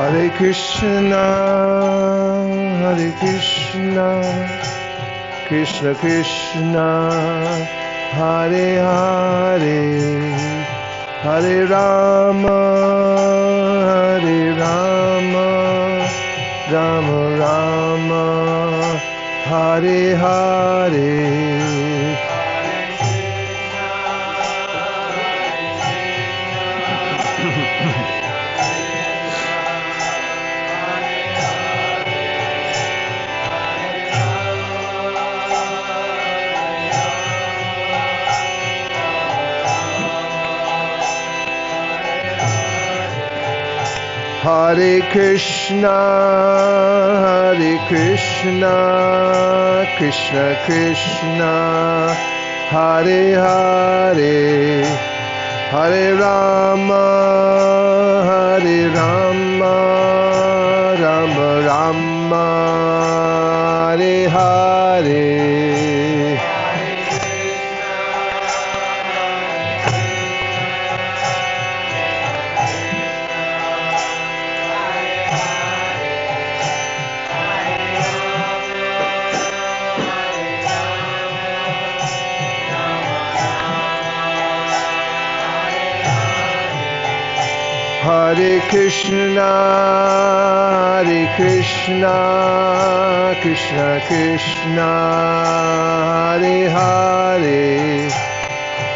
Hare Krishna, Krishna Krishna, Hare Hare, Hare Rama, Rama Rama, Hare Hare. Hare Krishna, Krishna Krishna, Hare Hare, Hare Rama, Rama Rama, Hare Hare. Hare Krishna, Krishna Krishna, Hare Hare,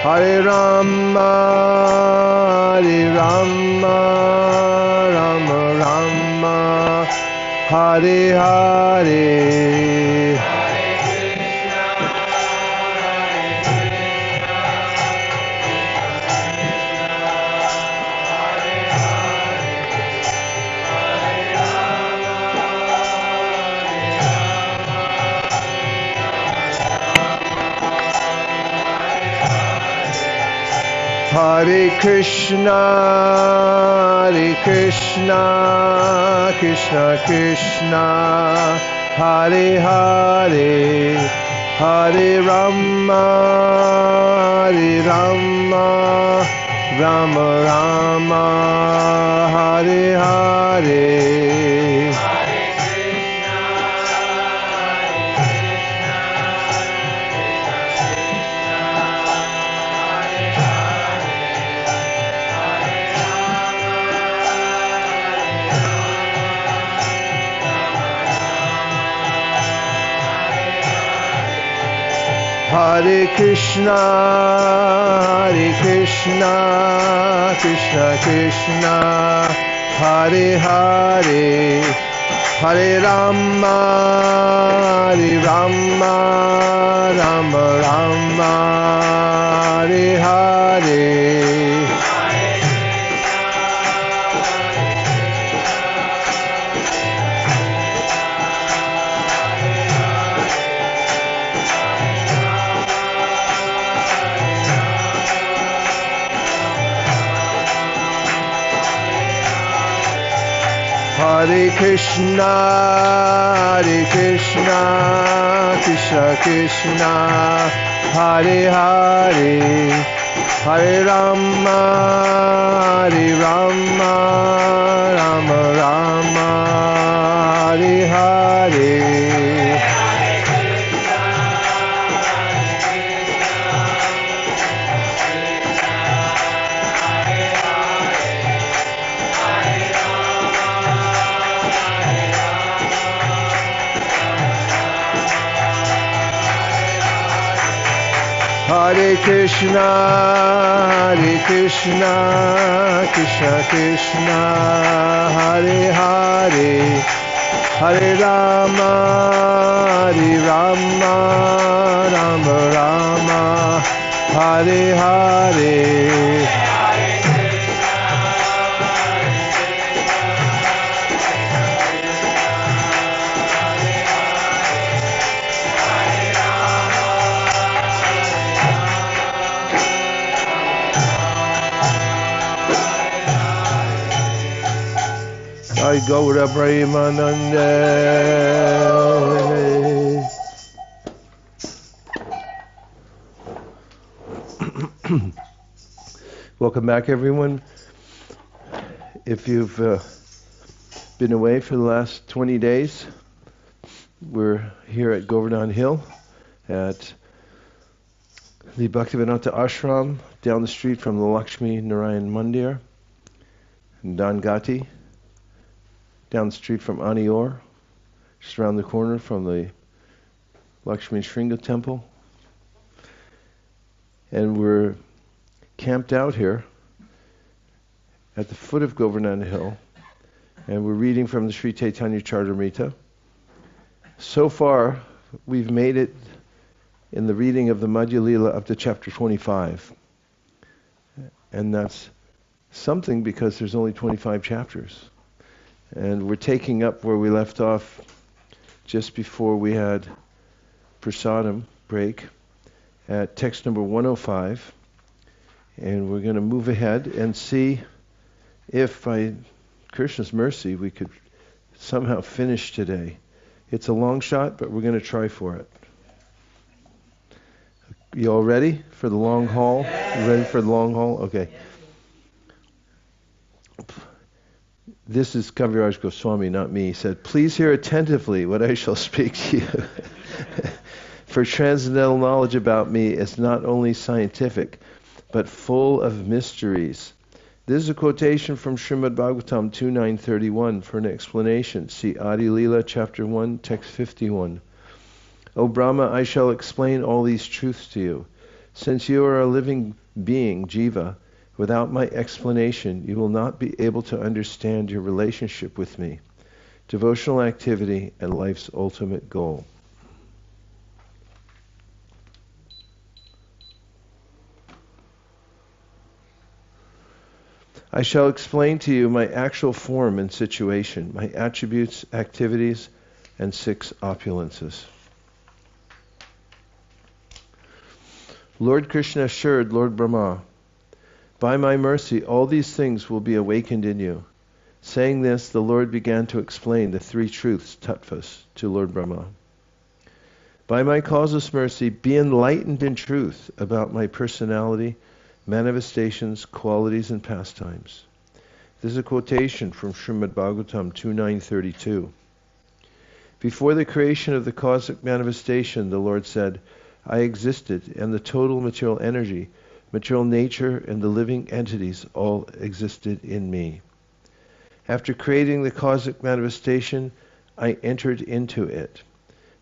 Hare Rama, Rama Rama, Hare Hare. Hare Krishna, Krishna Krishna, Hare Hare, Hare Rama, Rama Rama, Hare Hare. Hare Krishna, Krishna Krishna, Hare Hare, Hare Rama, Rama Rama, Hare Hare. Hare Krishna, Krishna Krishna, Hare Hare, Hare Rama, Rama Rama, Hare Hare. Hare Krishna, Krishna Krishna, Hare Hare, Hare Rama, Rama Rama, Hare Hare. Jai Gaura Premanande. Welcome back, everyone. If you've been away for the last 20 days. We're here at Govardhana Hill at the Bhaktivedanta Ashram down the street from the Lakshmi Narayan Mandir in Dangati, down the street from Anior, just around the corner from the Lakshmi Shringa Temple. And we're camped out here at the foot of Govardhana Hill, and we're reading from the Sri Chaitanya Charitamrita. So far, we've made it in the reading of the Madhya Lila up to chapter 25. And that's something because there's only 25 chapters. And we're taking up where we left off just before we had prasadam break at text number 105. And we're going to move ahead and see if by Krishna's mercy we could somehow finish today. It's a long shot, but we're going to try for it. You all ready for the long haul? You ready for the long haul? Okay. This is Kaviraj Goswami, not me. He said, "Please hear attentively what I shall speak to you. For transcendental knowledge about me is not only scientific, but full of mysteries." This is a quotation from Srimad Bhagavatam 2.9.31 for an explanation. See Adi Lila, chapter 1, text 51. "O Brahma, I shall explain all these truths to you. Since you are a living being, Jiva, without my explanation, you will not be able to understand your relationship with me, devotional activity, and life's ultimate goal." I shall explain to you my actual form and situation, my attributes, activities, and 6 opulences. Lord Krishna assured Lord Brahma, "By my mercy, all these things will be awakened in you." Saying this, the Lord began to explain the 3 truths, tattvas, to Lord Brahma. "By my causeless mercy, be enlightened in truth about my personality, manifestations, qualities, and pastimes." This is a quotation from Srimad Bhagavatam 2.9.32. Before the creation of the cosmic manifestation, the Lord said, "I existed, and the total material energy, material nature, and the living entities all existed in me. After creating the cosmic manifestation, I entered into it.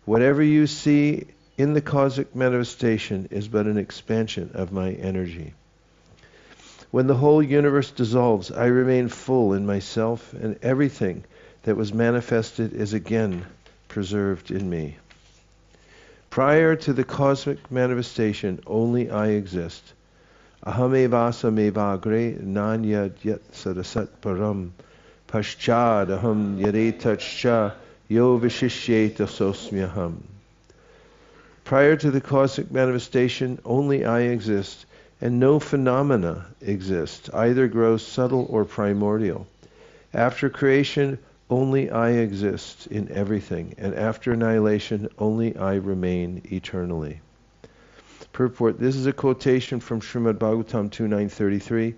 Whatever you see in the cosmic manifestation is but an expansion of my energy. When the whole universe dissolves, I remain full in myself, and everything that was manifested is again preserved in me. Prior to the cosmic manifestation, only I exist. Ahamevasa mevagre nanyad yat sadasat param paschad aham yadetascha yo vishishyeta sosmyaham. Prior to the cosmic manifestation, only I exist, and no phenomena exist, either gross, subtle, or primordial. After creation, only I exist in everything, and after annihilation, only I remain eternally." Purport: This is a quotation from Srimad Bhagavatam 2.9.33.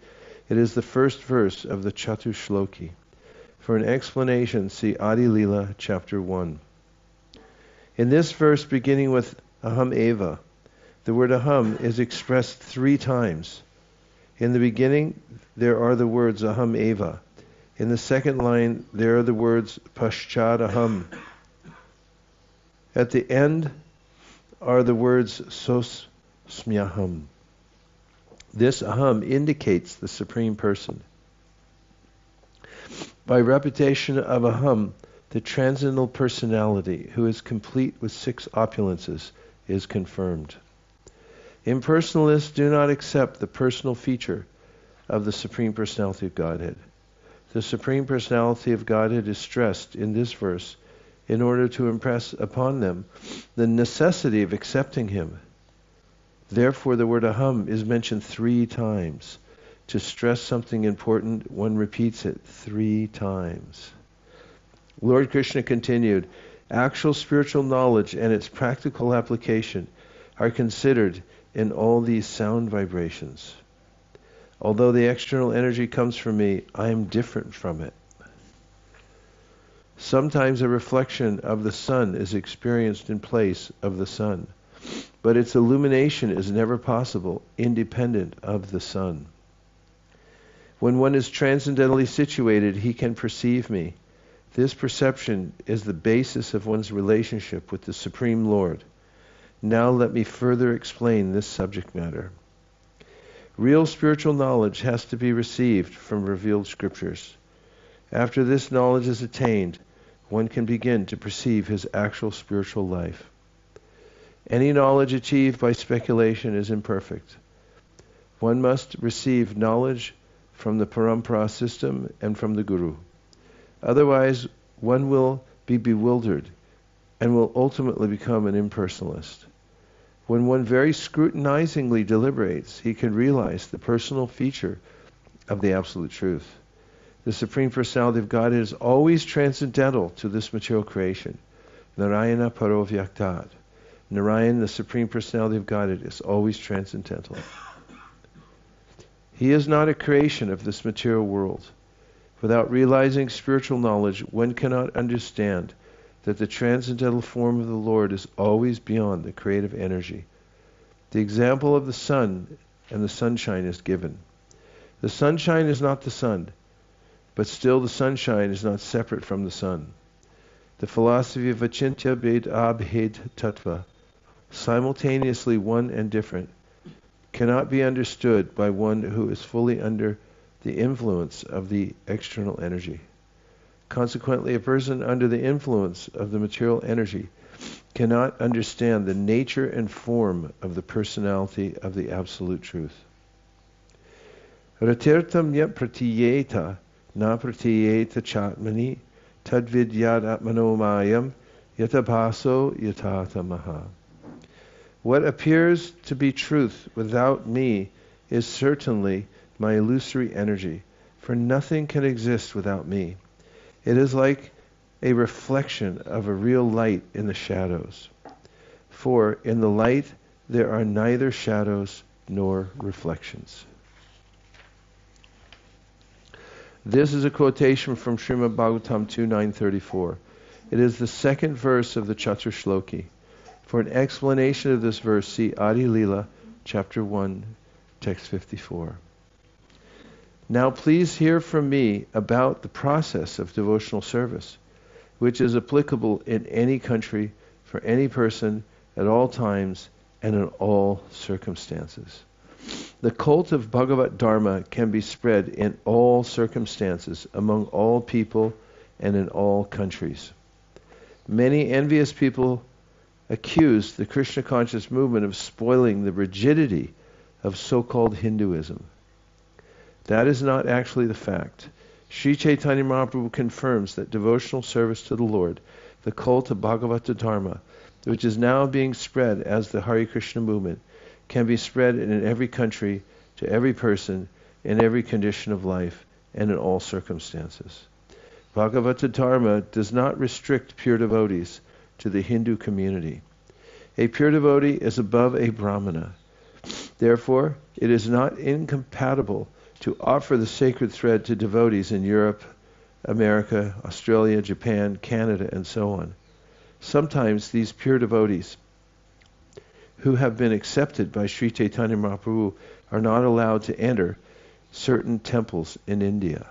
It is the first verse of the Chatushloki. For an explanation, see Adi Lila, chapter 1. In this verse, beginning with Aham Eva, the word Aham is expressed 3 times. In the beginning, there are the words Aham Eva. In the second line, there are the words Paschad Aham. At the end are the words Sos Smyaham. This Aham indicates the Supreme Person. By repetition of Aham, the transcendental personality, who is complete with 6 opulences, is confirmed. Impersonalists do not accept the personal feature of the Supreme Personality of Godhead. The Supreme Personality of Godhead is stressed in this verse in order to impress upon them the necessity of accepting Him. Therefore, the word Aham is mentioned 3 times. To stress something important, one repeats it 3 times. Lord Krishna continued, "Actual spiritual knowledge and its practical application are considered in all these sound vibrations. Although the external energy comes from me, I am different from it. Sometimes a reflection of the sun is experienced in place of the sun, but its illumination is never possible independent of the sun. When one is transcendentally situated, he can perceive me. This perception is the basis of one's relationship with the Supreme Lord. Now let me further explain this subject matter. Real spiritual knowledge has to be received from revealed scriptures. After this knowledge is attained, one can begin to perceive his actual spiritual life. Any knowledge achieved by speculation is imperfect. One must receive knowledge from the parampara system and from the Guru. Otherwise, one will be bewildered and will ultimately become an impersonalist. When one very scrutinizingly deliberates, he can realize the personal feature of the Absolute Truth. The Supreme Personality of Godhead is always transcendental to this material creation. Narayana Paro Vyaktat. Narayan, the Supreme Personality of Godhead, is always transcendental. He is not a creation of this material world. Without realizing spiritual knowledge, one cannot understand that the transcendental form of the Lord is always beyond the creative energy. The example of the sun and the sunshine is given. The sunshine is not the sun, but still the sunshine is not separate from the sun. The philosophy of Achintya Bhed Abhed Tattva, simultaneously one and different, cannot be understood by one who is fully under the influence of the external energy. Consequently, a person under the influence of the material energy cannot understand the nature and form of the personality of the Absolute Truth. Ratirtam yat pratiyeta na pratiyeta chatmani tadvidyad atmanomayam yatapaso yatatamaha. What appears to be truth without me is certainly my illusory energy, for nothing can exist without me. It is like a reflection of a real light in the shadows. For in the light there are neither shadows nor reflections. This is a quotation from Srimad Bhagavatam 2.9.34. It is the second verse of the Chatur Shloki. For an explanation of this verse, see Adi Lila, chapter 1, text 54. Now please hear from me about the process of devotional service, which is applicable in any country, for any person, at all times, and in all circumstances. The cult of Bhagavat Dharma can be spread in all circumstances, among all people, and in all countries. Many envious people accuse the Krishna conscious movement of spoiling the rigidity of so-called Hinduism. That is not actually the fact. Sri Chaitanya Mahaprabhu confirms that devotional service to the Lord, the cult of Bhagavata Dharma, which is now being spread as the Hare Krishna movement, can be spread in every country, to every person, in every condition of life, and in all circumstances. Bhagavata Dharma does not restrict pure devotees to the Hindu community. A pure devotee is above a Brahmana. Therefore, it is not incompatible to offer the sacred thread to devotees in Europe, America, Australia, Japan, Canada, and so on. Sometimes these pure devotees who have been accepted by Sri Chaitanya Mahaprabhu are not allowed to enter certain temples in India.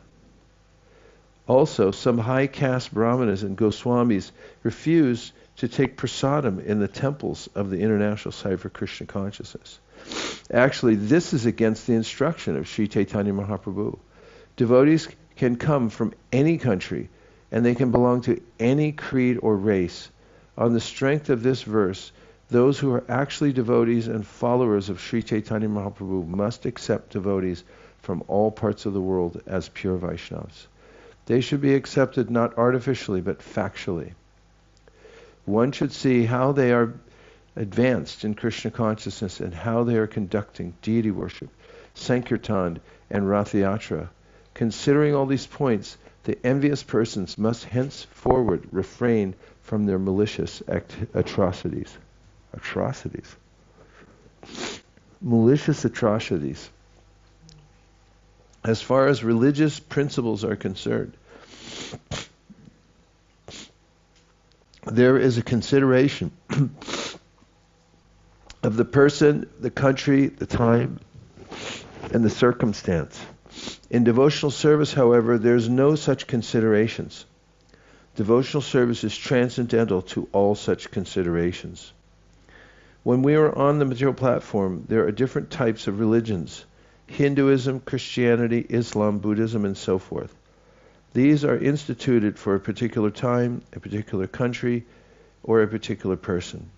Also, some high caste Brahmanas and Goswamis refuse to take prasadam in the temples of the International Society for Krishna Consciousness. Actually, this is against the instruction of Sri Chaitanya Mahaprabhu. Devotees can come from any country, and they can belong to any creed or race. On the strength of this verse, those who are actually devotees and followers of Sri Chaitanya Mahaprabhu must accept devotees from all parts of the world as pure Vaishnavas. They should be accepted not artificially, but factually. One should see how they are advanced in Krishna consciousness and how they are conducting deity worship, Sankirtan, and Rathayatra. Considering all these points, the envious persons must henceforward refrain from their malicious atrocities. Malicious atrocities. As far as religious principles are concerned, there is a consideration of the person, the country, the time, and the circumstance. In devotional service, however, there's no such considerations. Devotional service is transcendental to all such considerations. When we are on the material platform, there are different types of religions: Hinduism, Christianity, Islam, Buddhism, and so forth. These are instituted for a particular time, a particular country, or a particular person.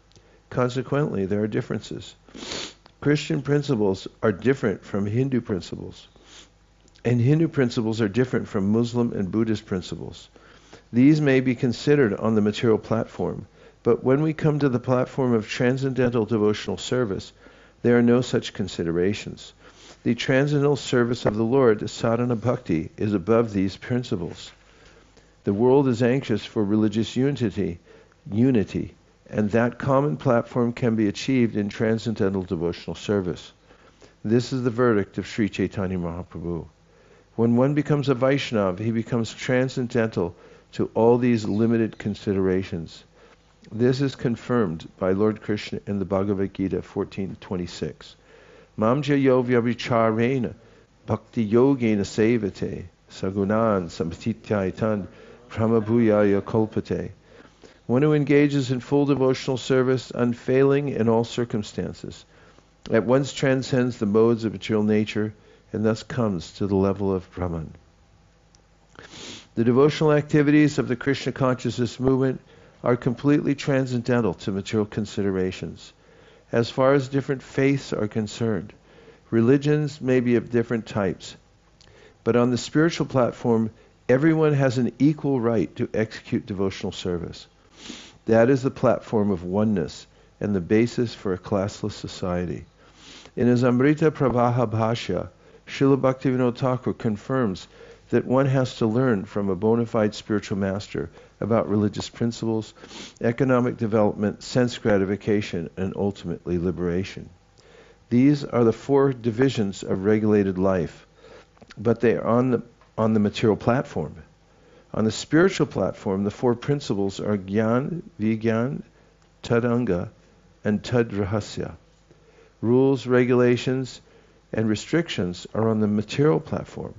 Consequently, there are differences. Christian principles are different from Hindu principles, and Hindu principles are different from Muslim and Buddhist principles. These may be considered on the material platform, but when we come to the platform of transcendental devotional service, there are no such considerations. The transcendental service of the Lord, sadhana bhakti, is above these principles. The world is anxious for religious unity, and that common platform can be achieved in transcendental devotional service. This is the verdict of Sri Chaitanya Mahaprabhu. When one becomes a Vaishnava, he becomes transcendental to all these limited considerations. This is confirmed by Lord Krishna in the Bhagavad Gita 14:26. Mamja yo vyavicharena bhakti yogena sevate sagunan sampatityaitan pramabhuyaya kolpate. One who engages in full devotional service, unfailing in all circumstances, at once transcends the modes of material nature and thus comes to the level of Brahman. The devotional activities of the Krishna consciousness movement are completely transcendental to material considerations. As far as different faiths are concerned, religions may be of different types, but on the spiritual platform, everyone has an equal right to execute devotional service. That is the platform of oneness and the basis for a classless society. In his Amrita Pravaha Bhashya, Srila Bhaktivinoda Thakur confirms that one has to learn from a bona fide spiritual master about religious principles, economic development, sense gratification, and ultimately liberation. These are the four divisions of regulated life, but they are on the material platform. On the spiritual platform, the four principles are Gyan, Vigyan, Tadanga, and Tadrahasya. Rules, regulations, and restrictions are on the material platform.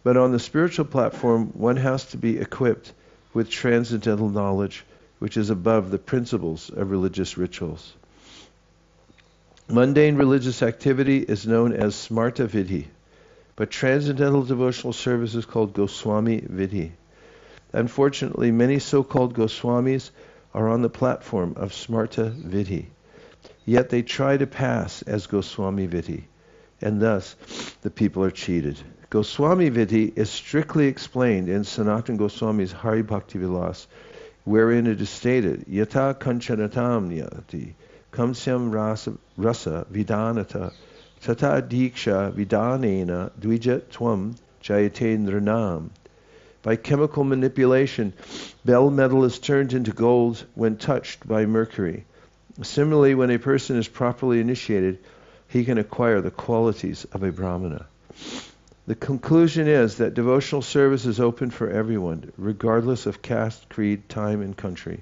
But on the spiritual platform, one has to be equipped with transcendental knowledge, which is above the principles of religious rituals. Mundane religious activity is known as Smarta Vidhi, but transcendental devotional service is called Goswami Vidhi. Unfortunately, many so-called Goswamis are on the platform of Smarta Vidhi, yet they try to pass as Goswami Vidhi, and thus the people are cheated. Goswami Vidhi is strictly explained in Sanatana Goswami's Hari Bhakti Vilas, wherein it is stated, Yata Kanchanatam Nyati, Kamsyam Rasa Vidanata, Tata Diksha Vidanena Dvija Tvam Jayatendranam. By chemical manipulation, bell metal is turned into gold when touched by mercury. Similarly, when a person is properly initiated, he can acquire the qualities of a brahmana. The conclusion is that devotional service is open for everyone, regardless of caste, creed, time, and country.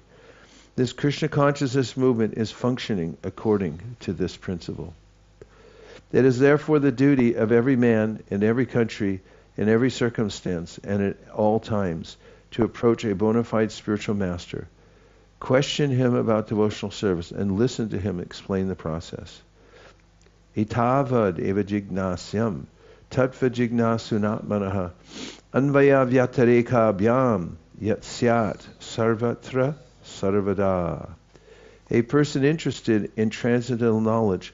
This Krishna consciousness movement is functioning according to this principle. It is therefore the duty of every man in every country, in every circumstance, and at all times, to approach a bona fide spiritual master, question him about devotional service, and listen to him explain the process. Itavad eva jignasyam tatva jignasunatmanaha anvaya vyatareka abhyam yat syat sarvatra sarvada. A person interested in transcendental knowledge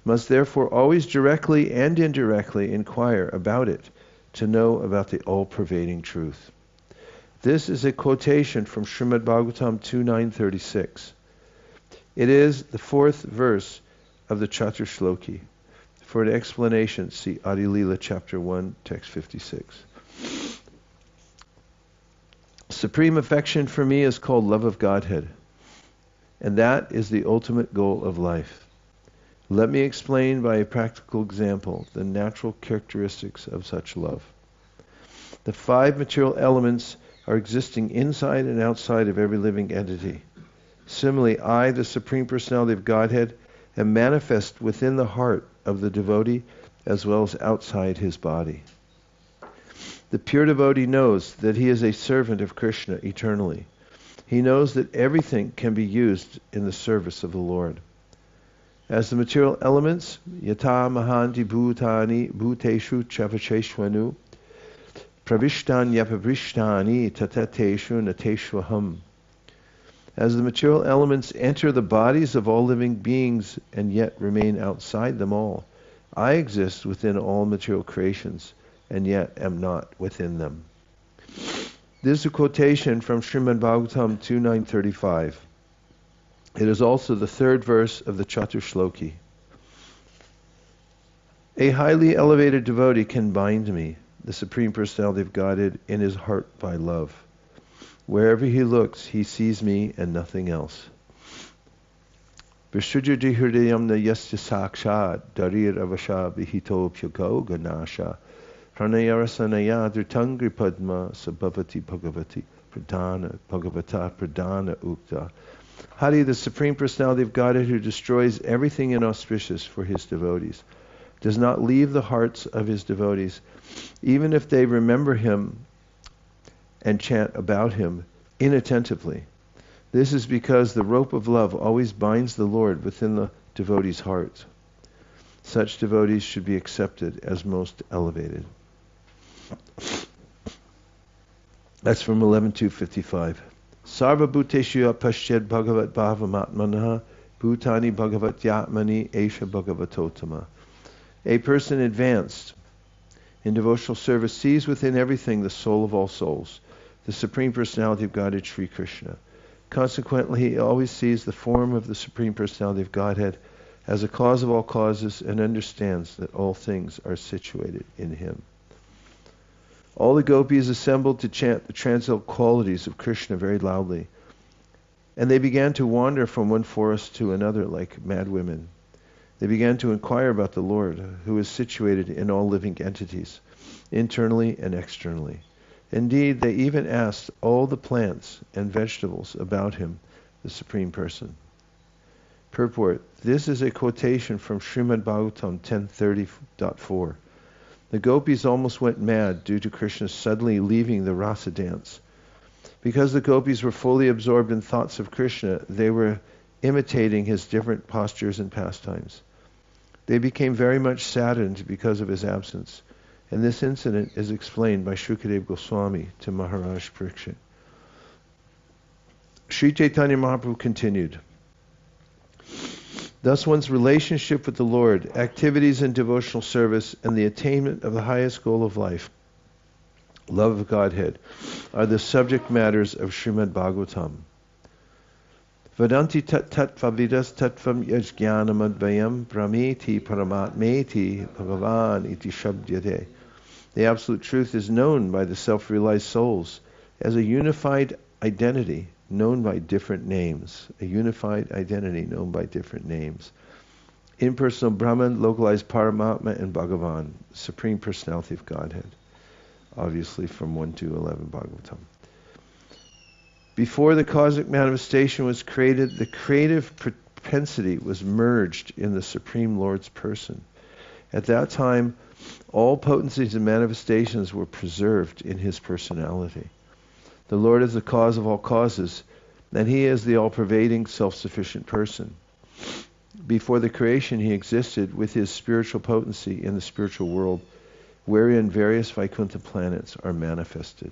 must therefore always directly and indirectly inquire about it to know about the all-pervading truth. This is a quotation from Srimad Bhagavatam 2.936. It is the fourth verse of the Chaturshloki. For an explanation, see Adi Leela chapter 1, text 56. Supreme affection for me is called love of Godhead, and that is the ultimate goal of life. Let me explain by a practical example the natural characteristics of such love. The five material elements are existing inside and outside of every living entity. Similarly, I, the Supreme Personality of Godhead, am manifest within the heart of the devotee as well as outside his body. The pure devotee knows that he is a servant of Krishna eternally. He knows that everything can be used in the service of the Lord. As the material elements, yata mahanti bhutani bhuteshu chavacheshvanu, pravishtanyapavrishtani tatateshu nateshvaham. As the material elements enter the bodies of all living beings and yet remain outside them all, I exist within all material creations and yet am not within them. This is a quotation from Srimad Bhagavatam 2.935. It is also the third verse of the Chaturshloki. A highly elevated devotee can bind me, the Supreme Personality of Godhead, in his heart by love. Wherever he looks, he sees me and nothing else. Vishuddhati hridayamna yasya sakshad darir avasha vihito pyuko ganasha pranayarasanaya dhrutangri padma sabhavati bhagavati pradana bhagavata pradana ukta. Hari, the Supreme Personality of Godhead, who destroys everything inauspicious for his devotees, does not leave the hearts of his devotees, even if they remember him and chant about him inattentively. This is because the rope of love always binds the Lord within the devotee's heart. Such devotees should be accepted as most elevated. That's from 11.255. Sarva bhuteshu pashyad bhagavat bhavamatmanaha bhutani bhagavat yatmani esha bhagavatotama. A person advanced in devotional service sees within everything the soul of all souls, the Supreme Personality of Godhead, Sri Krishna. Consequently, he always sees the form of the Supreme Personality of Godhead as a cause of all causes and understands that all things are situated in him. All the gopis assembled to chant the transcendental qualities of Krishna very loudly, and they began to wander from one forest to another like mad women. They began to inquire about the Lord, who is situated in all living entities, internally and externally. Indeed, they even asked all the plants and vegetables about him, the Supreme Person. Purport: this is a quotation from Srimad Bhagavatam 10.30.4. The gopis almost went mad due to Krishna suddenly leaving the rasa dance. Because the gopis were fully absorbed in thoughts of Krishna, they were imitating his different postures and pastimes. They became very much saddened because of his absence, and this incident is explained by Shukadeva Goswami to Maharaj Parikshit. Sri Chaitanya Mahaprabhu continued, thus one's relationship with the Lord, activities in devotional service, and the attainment of the highest goal of life, love of Godhead, are the subject matters of Srimad Bhagavatam. Vadanti tattvavidas tattvam yajnanamadvayam prameti paramatmeti bhagavan iti shabdyate. The absolute truth is known by the self-realized souls as a unified identity known by different names. A unified identity known by different names. Impersonal Brahman, localized Paramatma, and Bhagavan, Supreme Personality of Godhead. Obviously from 1 to 11 Bhagavatam. Before the cosmic manifestation was created, the creative propensity was merged in the Supreme Lord's person. At that time, all potencies and manifestations were preserved in his personality. The Lord is the cause of all causes, and he is the all-pervading, self-sufficient person. Before the creation, he existed with his spiritual potency in the spiritual world, wherein various Vaikuntha planets are manifested.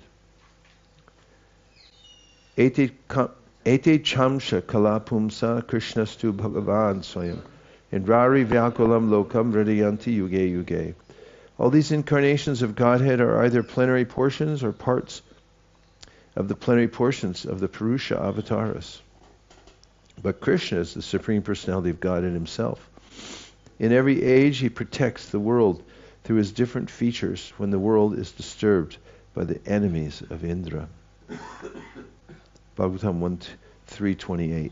Ete chamsha kalapumsa krishnastu bhagavan swayam indrari vyakulam lokam vridayanti yuge yuge. All these incarnations of Godhead are either plenary portions or parts of the plenary portions of the Purusha avatars. But Krishna is the Supreme Personality of God in himself. In every age he protects the world through his different features when the world is disturbed by the enemies of Indra. Bhagavatam 1.3.28.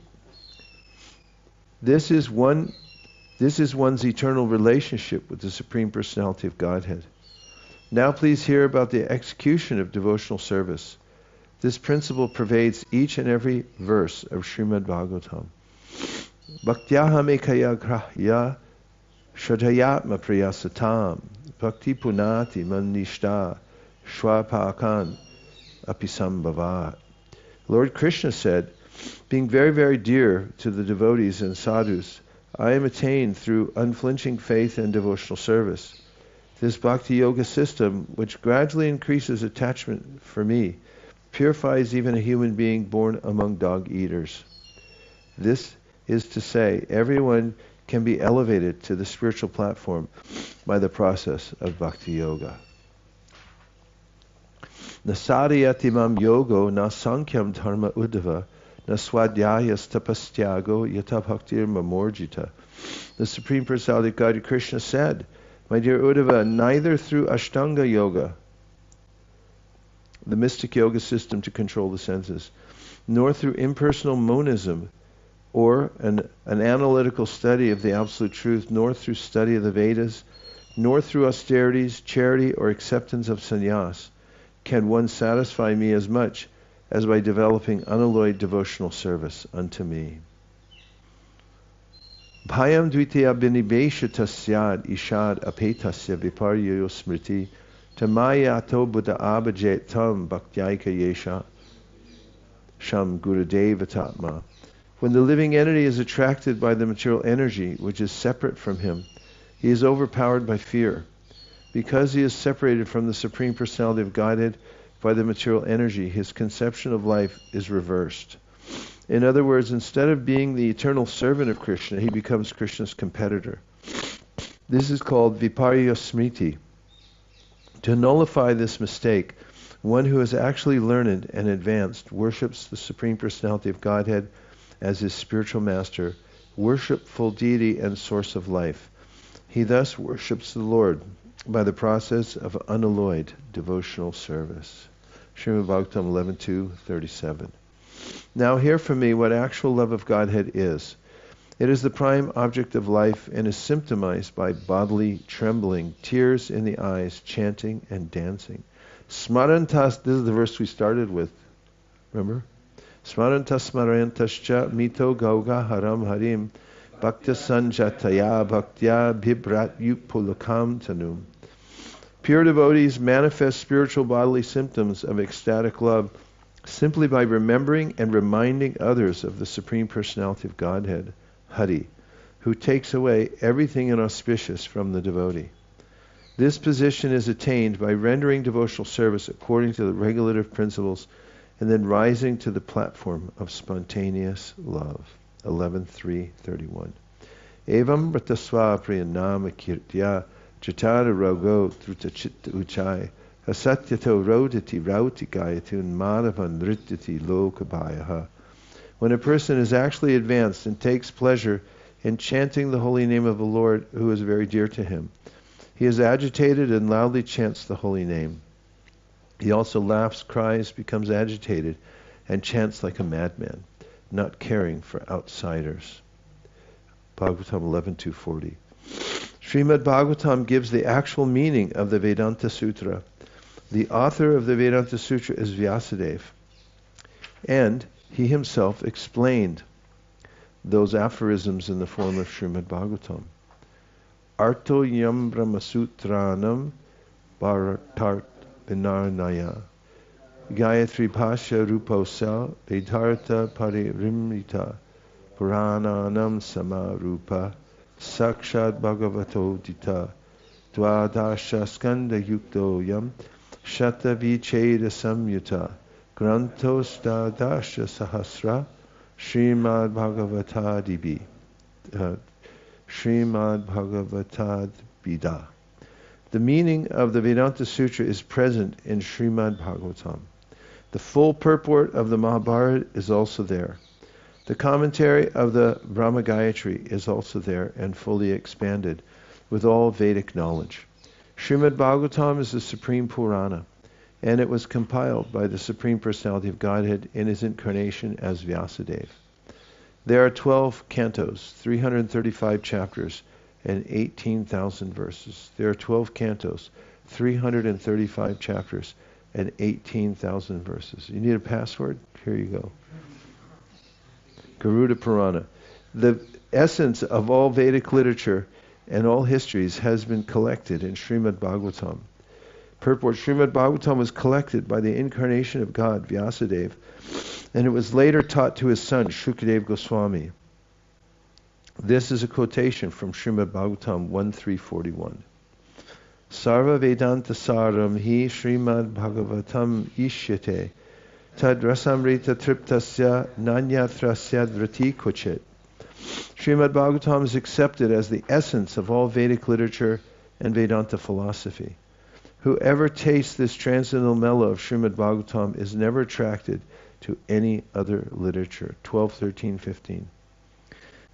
This is one's eternal relationship with the Supreme Personality of Godhead. Now please hear about the execution of devotional service. This principle pervades each and every verse of Srimad Bhagavatam. Bhaktyaham ekaya grahya shradhayatma priyasatam bhakti punati manishta shwapakan apisambhavat. Lord Krishna said, being very, very dear to the devotees and sadhus, I am attained through unflinching faith and devotional service. This bhakti yoga system, which gradually increases attachment for me, purifies even a human being born among dog eaters. This is to say, everyone can be elevated to the spiritual platform by the process of bhakti yoga. Nasariyati mam yogo na sankyam dharma uddhava na swadhyayas tapastyago yata bhaktir mamorjita. The Supreme Personality of God, Krishna, said, my dear Uddhava, neither through Ashtanga Yoga, the mystic yoga system to control the senses, nor through impersonal monism, or an analytical study of the Absolute Truth, nor through study of the Vedas, nor through austerities, charity, or acceptance of sannyas, can one satisfy me as much as by developing unalloyed devotional service unto me. Bhayam dvitiya binibesha tasyad ishad apetasya viparyo smriti tamayato buddha abhajet tam bhaktyayika yesha sham gurudeva tatma. When the living entity is attracted by the material energy which is separate from him, he is overpowered by fear. Because he is separated from the Supreme Personality of Godhead by the material energy, his conception of life is reversed. In other words, instead of being the eternal servant of Krishna, he becomes Krishna's competitor. This is called viparya smriti. To nullify this mistake, one who is actually learned and advanced worships the Supreme Personality of Godhead as his spiritual master, worshipful deity and source of life. He thus worships the Lord by the process of unalloyed devotional service. Srimad Bhagavatam 11.2.37. Now hear from me what actual love of Godhead is. It is the prime object of life and is symptomized by bodily trembling, tears in the eyes, chanting and dancing. Smarantas, this is the verse we started with, remember? Smarantas smarantascha mito gauga haram harim bhakta sanjataya bhaktya bhibrat yupulakam tanum. Pure devotees manifest spiritual bodily symptoms of ecstatic love simply by remembering and reminding others of the Supreme Personality of Godhead, Hari, who takes away everything inauspicious from the devotee. This position is attained by rendering devotional service according to the regulative principles and then rising to the platform of spontaneous love. 11.3.31. Evam vratasva priyanama kirtya Jatara rogo trutachitta uchai asatyato rodati rautikayatun madhavan nrityati lokabayaha. When a person is actually advanced and takes pleasure in chanting the holy name of the Lord who is very dear to him, he is agitated and loudly chants the holy name. He also laughs, cries, becomes agitated, and chants like a madman, not caring for outsiders. Bhagavatam 11.2.40. Srimad Bhagavatam gives the actual meaning of the Vedanta Sutra. The author of the Vedanta Sutra is Vyasadeva, and he himself explained those aphorisms in the form of Srimad Bhagavatam. Arto yam brahmasutranam bharatart vinarnaya Gayatri Pasha Ruposa Vedartha Paririmrita Purananam Samarupa Sakshad Bhagavato Dita Dvadasha Skanda Yukto Yam Shata Vicheda Samyuta Grantos Dadasha Sahasra Srimad Bhagavatadibi Srimad Bhagavatadbida. The meaning of the Vedanta Sutra is present in Srimad Bhagavatam. The full purport of the Mahabharata is also there. The commentary of the Brahma Gayatri is also there and fully expanded with all Vedic knowledge. Srimad Bhagavatam is the supreme Purana, and it was compiled by the Supreme Personality of Godhead in his incarnation as Vyasadeva. There are 12 cantos, 335 chapters, and 18,000 verses. There are 12 cantos, 335 chapters, and 18,000 verses. You need a password? Here you go. Garuda Purana. The essence of all Vedic literature and all histories has been collected in Srimad Bhagavatam. Purport: Srimad Bhagavatam was collected by the incarnation of God, Vyasadeva, and it was later taught to his son, Shukadeva Goswami. This is a quotation from Srimad Bhagavatam 1.341. Sarva Vedanta Saram hi Srimad Bhagavatam ishyate tad rasamrita triptasya nanyatrasya dhrati kochit. Srimad Bhagavatam is accepted as the essence of all Vedic literature and Vedanta philosophy. Whoever tastes this transcendental mellow of Srimad Bhagavatam is never attracted to any other literature. 12.13.15.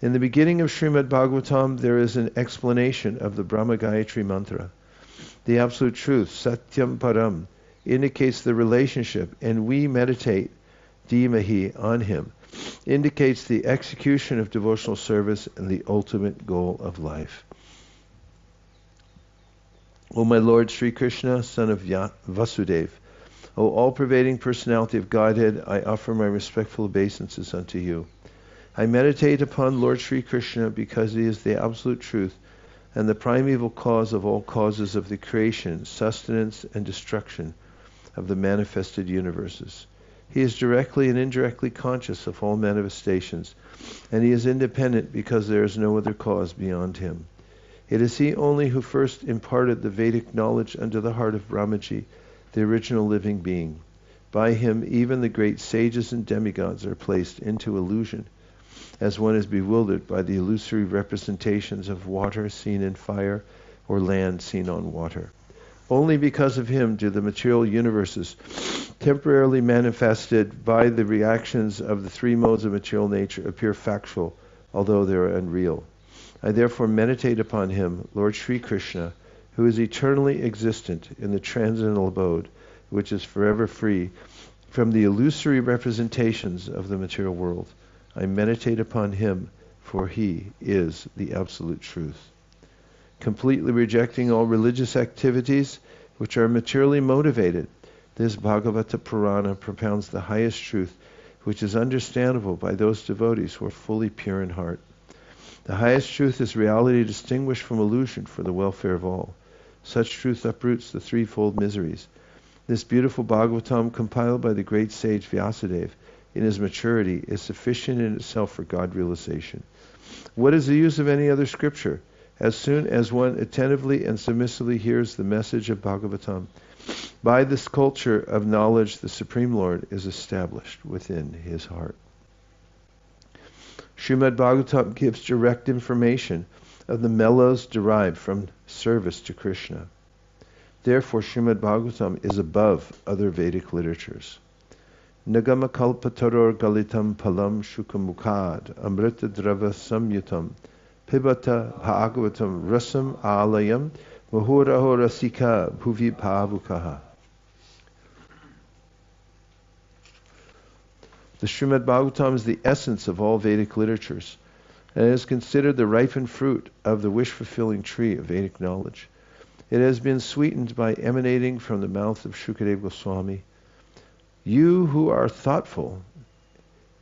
In the beginning of Srimad Bhagavatam, there is an explanation of the Brahma Gayatri mantra. The absolute truth, Satyam Param, indicates the relationship, and we meditate, Dhimahi, on him, indicates the execution of devotional service and the ultimate goal of life. O my Lord Sri Krishna, son of Vasudeva, O all-pervading personality of Godhead, I offer my respectful obeisances unto you. I meditate upon Lord Sri Krishna because he is the absolute truth and the primeval cause of all causes of the creation, sustenance, and destruction of the manifested universes. He is directly and indirectly conscious of all manifestations, and he is independent because there is no other cause beyond him. It is he only who first imparted the Vedic knowledge unto the heart of Brahmaji, the original living being. By him, even the great sages and demigods are placed into illusion, as one is bewildered by the illusory representations of water seen in fire or land seen on water. Only because of him do the material universes, temporarily manifested by the reactions of the three modes of material nature, appear factual, although they are unreal. I therefore meditate upon him, Lord Sri Krishna, who is eternally existent in the transcendental abode, which is forever free from the illusory representations of the material world. I meditate upon him, for he is the absolute truth. Completely rejecting all religious activities which are materially motivated, this Bhagavata Purana propounds the highest truth, which is understandable by those devotees who are fully pure in heart. The highest truth is reality distinguished from illusion for the welfare of all. Such truth uproots the threefold miseries. This beautiful Bhagavatam, compiled by the great sage Vyasadeva in his maturity, is sufficient in itself for God realization. What is the use of any other scripture? As soon as one attentively and submissively hears the message of Bhagavatam, by this culture of knowledge the Supreme Lord is established within his heart. Srimad Bhagavatam gives direct information of the mellows derived from service to Krishna. Therefore, Srimad Bhagavatam is above other Vedic literatures. Nagama kalpataror galitam palam shukamukad amrita drava samyutam pibata bhagavatam rasam alayam mahuraho rasika bhuvi bhavukaha. The Srimad Bhagavatam is the essence of all Vedic literatures, and is considered the ripened fruit of the wish-fulfilling tree of Vedic knowledge. It has been sweetened by emanating from the mouth of Shukadeva Goswami. You who are thoughtful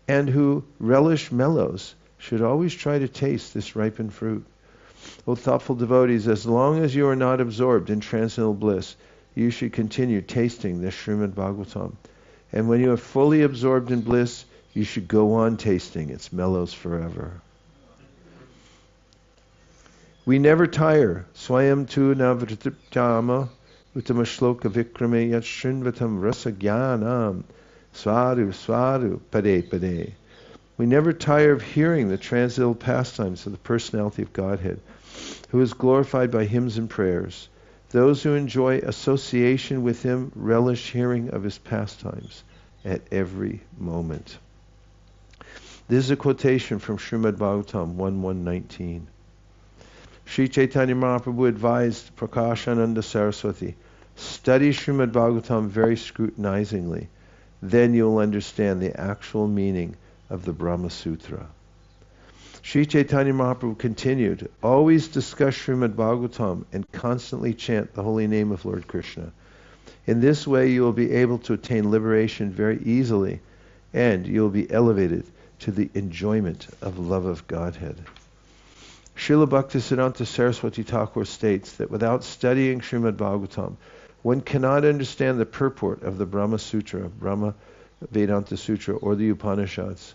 and who relish mellows should always try to taste this ripened fruit. O thoughtful devotees, as long as you are not absorbed in transcendental bliss, you should continue tasting this Srimad Bhagavatam. And when you are fully absorbed in bliss, you should go on tasting its mellows forever. We never tire. Swayam tu navritriptama uttama shloka vikrame yat shrinvatam rasa jnanam swadu swadu pade pade. We never tire of hearing the transcendental pastimes of the personality of Godhead, who is glorified by hymns and prayers. Those who enjoy association with him relish hearing of his pastimes at every moment. This is a quotation from Srimad Bhagavatam 1.1.19. Sri Chaitanya Mahaprabhu advised Prakashananda Saraswati, study Srimad Bhagavatam very scrutinizingly. Then you'll understand the actual meaning of the Brahma Sutra. Sri Chaitanya Mahaprabhu continued, always discuss Srimad Bhagavatam and constantly chant the holy name of Lord Krishna. In this way you will be able to attain liberation very easily, and you will be elevated to the enjoyment of love of Godhead. Srila Bhaktisiddhanta Saraswati Thakur states that without studying Srimad Bhagavatam, one cannot understand the purport of the Brahma Sutra, Brahma Vedanta Sutra, or the Upanishads.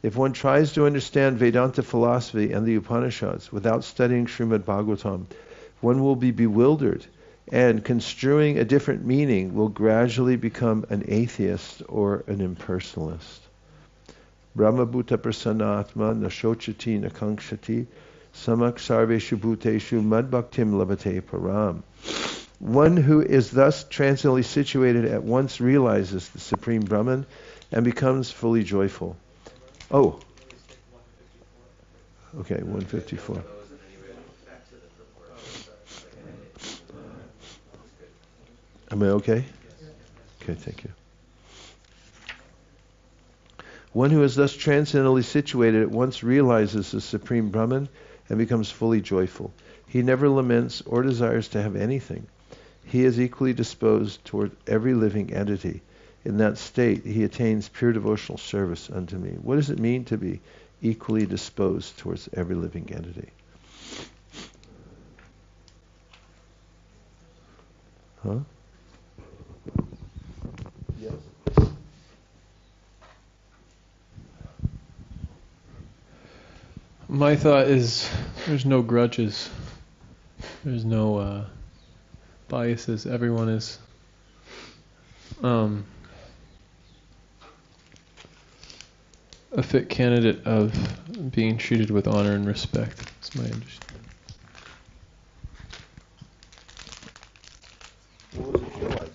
If one tries to understand Vedanta philosophy and the Upanishads without studying Srimad Bhagavatam, one will be bewildered, and construing a different meaning will gradually become an atheist or an impersonalist. Brahma bhuta prasannatma nashochati nakangshati samak sarveshu bhuteshu madbhaktim labhate param. One who is thus transcendently situated at once realizes the Supreme Brahman and becomes fully joyful. Oh. Okay, 154. Am I okay? Okay, thank you. One who is thus transcendently situated at once realizes the Supreme Brahman and becomes fully joyful. He never laments or desires to have anything. He is equally disposed toward every living entity. In that state, he attains pure devotional service unto me. What does it mean to be equally disposed towards every living entity? Huh? Yes. My thought is there's no grudges. There's no biases. Everyone is a fit candidate of being treated with honor and respect. That's my understanding. What does it feel like?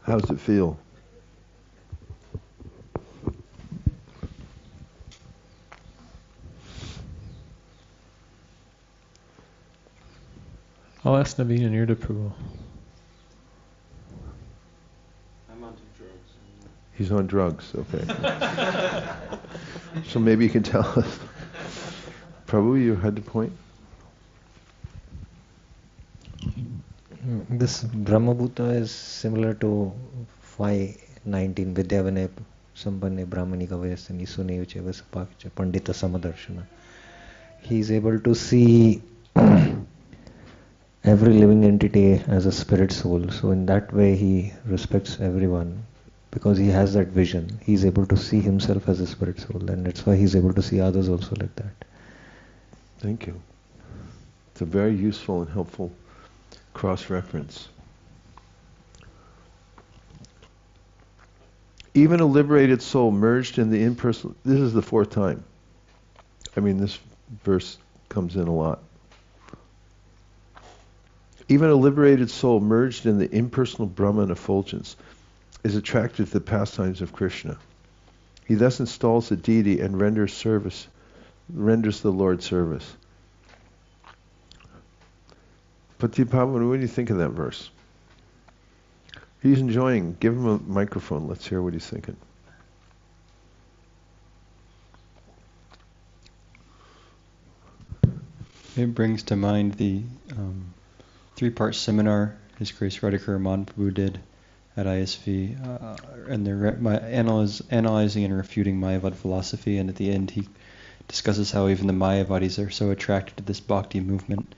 How does it feel? I'll ask Naveen and your approval. I'm onto drugs. He's on drugs, okay. So maybe you can tell us. Prabhu, you had the point? This Brahmabhuta is similar to 5:19 Vidyavanay Sampanne Brahmanika Vayasani Sune Ucheva Sapakcha Pandita Samadarshana. He is able to see every living entity as a spirit soul. So in that way he respects everyone because he has that vision. He is able to see himself as a spirit soul, and that's why he is able to see others also like that. Thank you. It's a very useful and helpful cross-reference. Even a liberated soul merged in the impersonal... This is the fourth time. I mean, this verse comes in a lot. Even a liberated soul merged in the impersonal Brahman effulgence is attracted to the pastimes of Krishna. He thus installs the deity and renders the Lord service. Patipavan, what do you think of that verse? He's enjoying. Give him a microphone. Let's hear what he's thinking. It brings to mind the 3-part seminar His Grace Radhikar Mahaprabhu did at ISV, and they're analyzing and refuting Mayavad philosophy, and at the end he discusses how even the Mayavadis are so attracted to this bhakti movement,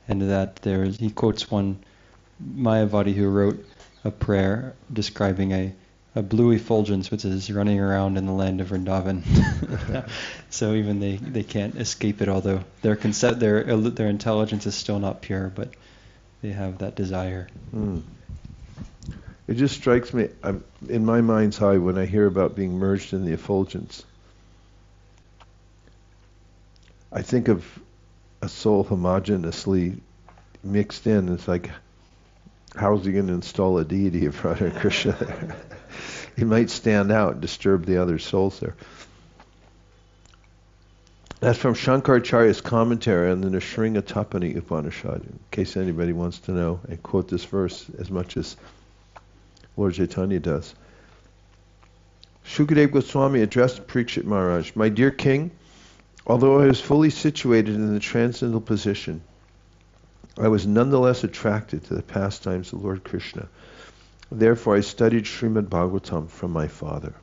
and that he quotes one Mayavadi who wrote a prayer describing a blue effulgence which is running around in the land of Vrindavan. So even they can't escape it, although their intelligence is still not pure, but they have that desire. It just strikes me, in my mind's eye, when I hear about being merged in the effulgence, I think of a soul homogeneously mixed in. It's like, how is he going to install a deity in front of Krishna there? He might stand out and disturb the other souls there. That's from Shankaracharya's commentary on the Nrsimha Tapani Upanishad, in case anybody wants to know, and quote this verse as much as Lord Chaitanya does. Shukadeva Goswami addressed Parikshit Maharaj, "My dear king, although I was fully situated in the transcendental position, I was nonetheless attracted to the pastimes of Lord Krishna. Therefore I studied Srimad Bhagavatam from my father.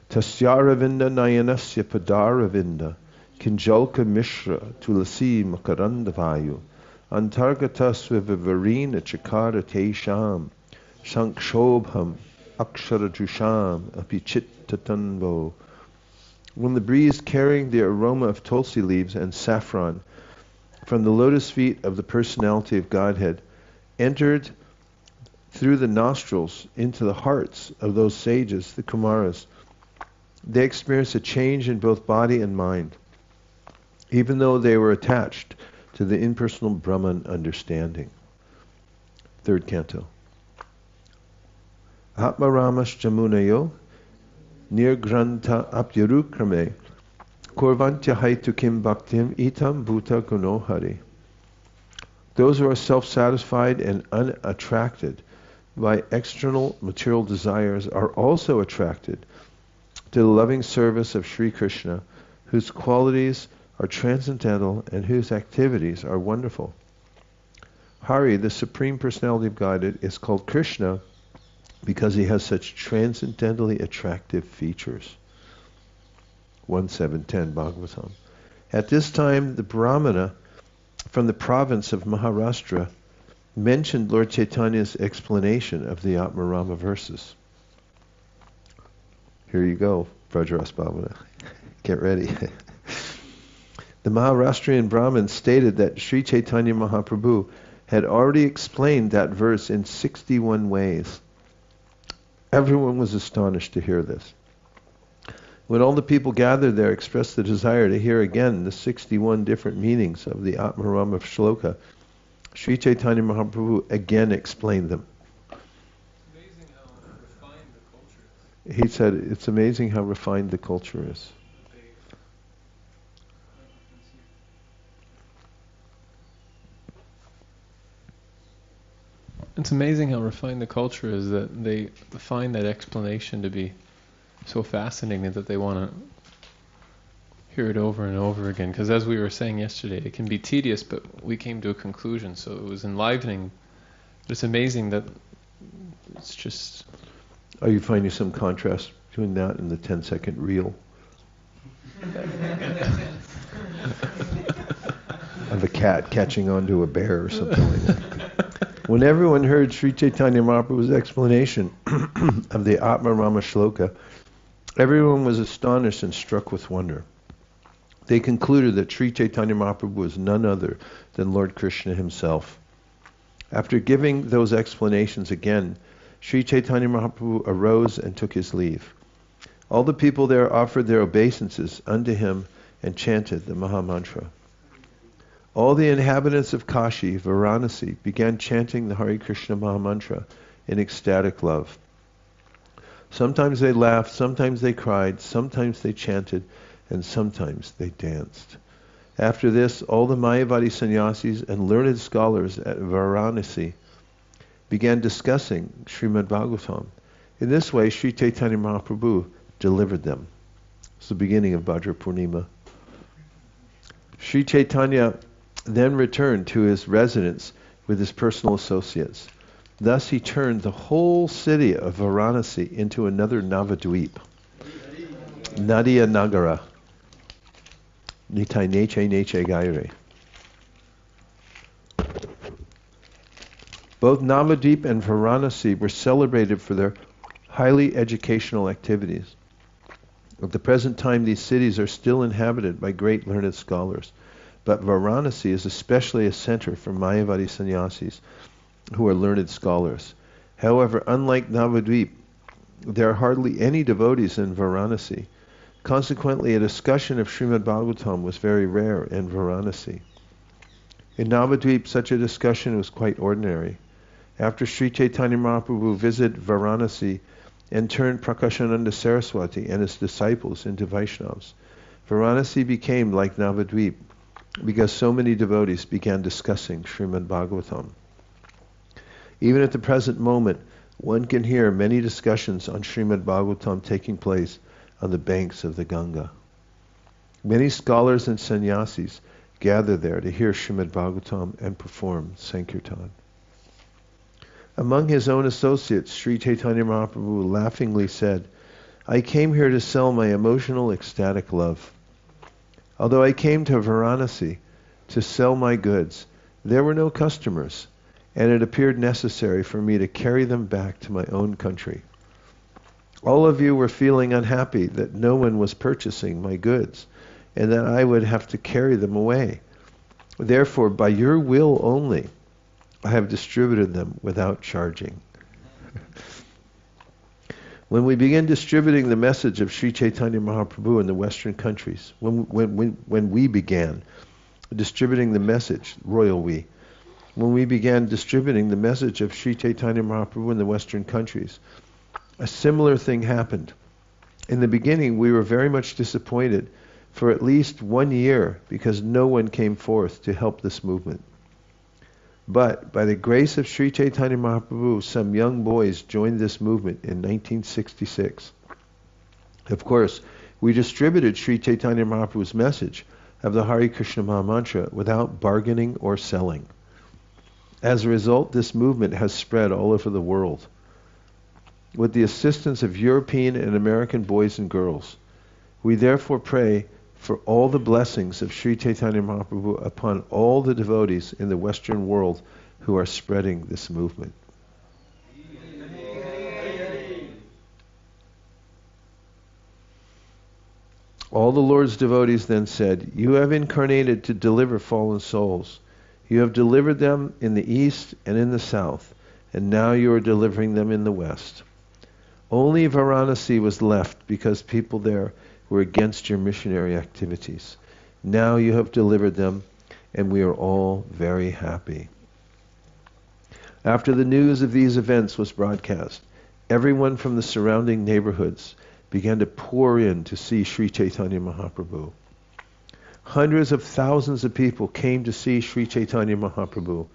Tasyaravinda nayanasya padaravinda kinjalka mishra tulasi makarandavayu antargatasva vivarina chakara tesham shankshobham aksharajusham apichittatanvo. When the breeze carrying the aroma of tulsi leaves and saffron from the lotus feet of the personality of Godhead entered through the nostrils into the hearts of those sages, the Kumaras, they experienced a change in both body and mind, even though they were attached to the impersonal Brahman understanding. Third canto. Atma Ramas Jamunayo Nirgranta Apyarukrame Korvantya Haitu Kim Bhaktim Itam Bhuta Gunohari. Those who are self-satisfied and unattracted by external material desires are also attracted to the loving service of Sri Krishna, whose qualities are transcendental and whose activities are wonderful. Hari, the Supreme Personality of Godhead, is called Krishna because he has such transcendentally attractive features. 1.7.10 Bhagavatam. At this time, the Brahmana from the province of Maharashtra mentioned Lord Chaitanya's explanation of the Atmarama verses. Here you go, Vrajras Bhavana. Get ready. The Maharashtrian Brahmin stated that Sri Chaitanya Mahaprabhu had already explained that verse in 61 ways. Everyone was astonished to hear this. When all the people gathered there expressed the desire to hear again the 61 different meanings of the Atmarama Shloka, Sri Chaitanya Mahaprabhu again explained them. He said, it's amazing how refined the culture is. It's amazing how refined the culture is that they find that explanation to be so fascinating that they want to hear it over and over again. Because as we were saying yesterday, it can be tedious, but we came to a conclusion, so it was enlivening. But it's amazing that it's just... Are you finding some contrast between that and the 10-second reel? Of a cat catching onto a bear or something like that. When everyone heard Sri Chaitanya Mahaprabhu's explanation of the Atmarama Shloka, everyone was astonished and struck with wonder. They concluded that Sri Chaitanya Mahaprabhu was none other than Lord Krishna himself. After giving those explanations again, Sri Chaitanya Mahaprabhu arose and took his leave. All the people there offered their obeisances unto him and chanted the Maha Mantra. All the inhabitants of Kashi, Varanasi, began chanting the Hare Krishna Maha Mantra in ecstatic love. Sometimes they laughed, sometimes they cried, sometimes they chanted, and sometimes they danced. After this, all the Mayavadi sannyasis and learned scholars at Varanasi began discussing Srimad Bhagavatam. In this way, Sri Chaitanya Mahaprabhu delivered them. It's the beginning of Bhadra Purnima. Sri Chaitanya then returned to his residence with his personal associates. Thus he turned the whole city of Varanasi into another Navadweep. Nadia Nagara. Nitai Neche Neche Gaire. Both Navadvip and Varanasi were celebrated for their highly educational activities. At the present time, these cities are still inhabited by great learned scholars, but Varanasi is especially a center for Mayavadi sannyasis, who are learned scholars. However, unlike Navadvip, there are hardly any devotees in Varanasi. Consequently, a discussion of Srimad Bhagavatam was very rare in Varanasi. In Navadvip, such a discussion was quite ordinary. After Sri Chaitanya Mahaprabhu visited Varanasi and turned Prakashananda Saraswati and his disciples into Vaishnavas, Varanasi became like Navadvip because so many devotees began discussing Srimad Bhagavatam. Even at the present moment, one can hear many discussions on Srimad Bhagavatam taking place on the banks of the Ganga. Many scholars and sannyasis gather there to hear Srimad Bhagavatam and perform Sankirtan. Among his own associates, Sri Chaitanya Mahaprabhu laughingly said, "I came here to sell my emotional, ecstatic love. Although I came to Varanasi to sell my goods, there were no customers, and it appeared necessary for me to carry them back to my own country. All of you were feeling unhappy that no one was purchasing my goods, and that I would have to carry them away. Therefore, by your will only, I have distributed them without charging." When we began distributing the message of Sri Chaitanya Mahaprabhu in the Western countries, when we began distributing the message, royal we, when we began distributing the message of Sri Chaitanya Mahaprabhu in the Western countries, a similar thing happened. In the beginning, we were very much disappointed for at least 1 year because no one came forth to help this movement. But by the grace of Sri Chaitanya Mahaprabhu, some young boys joined this movement in 1966. Of course, we distributed Sri Chaitanya Mahaprabhu's message of the Hare Krishna Maha Mantra without bargaining or selling. As a result, this movement has spread all over the world. With the assistance of European and American boys and girls, we therefore pray for all the blessings of Sri Chaitanya Mahaprabhu upon all the devotees in the Western world who are spreading this movement. All the Lord's devotees then said, "You have incarnated to deliver fallen souls. You have delivered them in the east and in the south, and now you are delivering them in the west. Only Varanasi was left because people there were against your missionary activities. Now you have delivered them, and we are all very happy." After the news of these events was broadcast, everyone from the surrounding neighborhoods began to pour in to see Sri Chaitanya Mahaprabhu. Hundreds of thousands of people came to see Sri Chaitanya Mahaprabhu.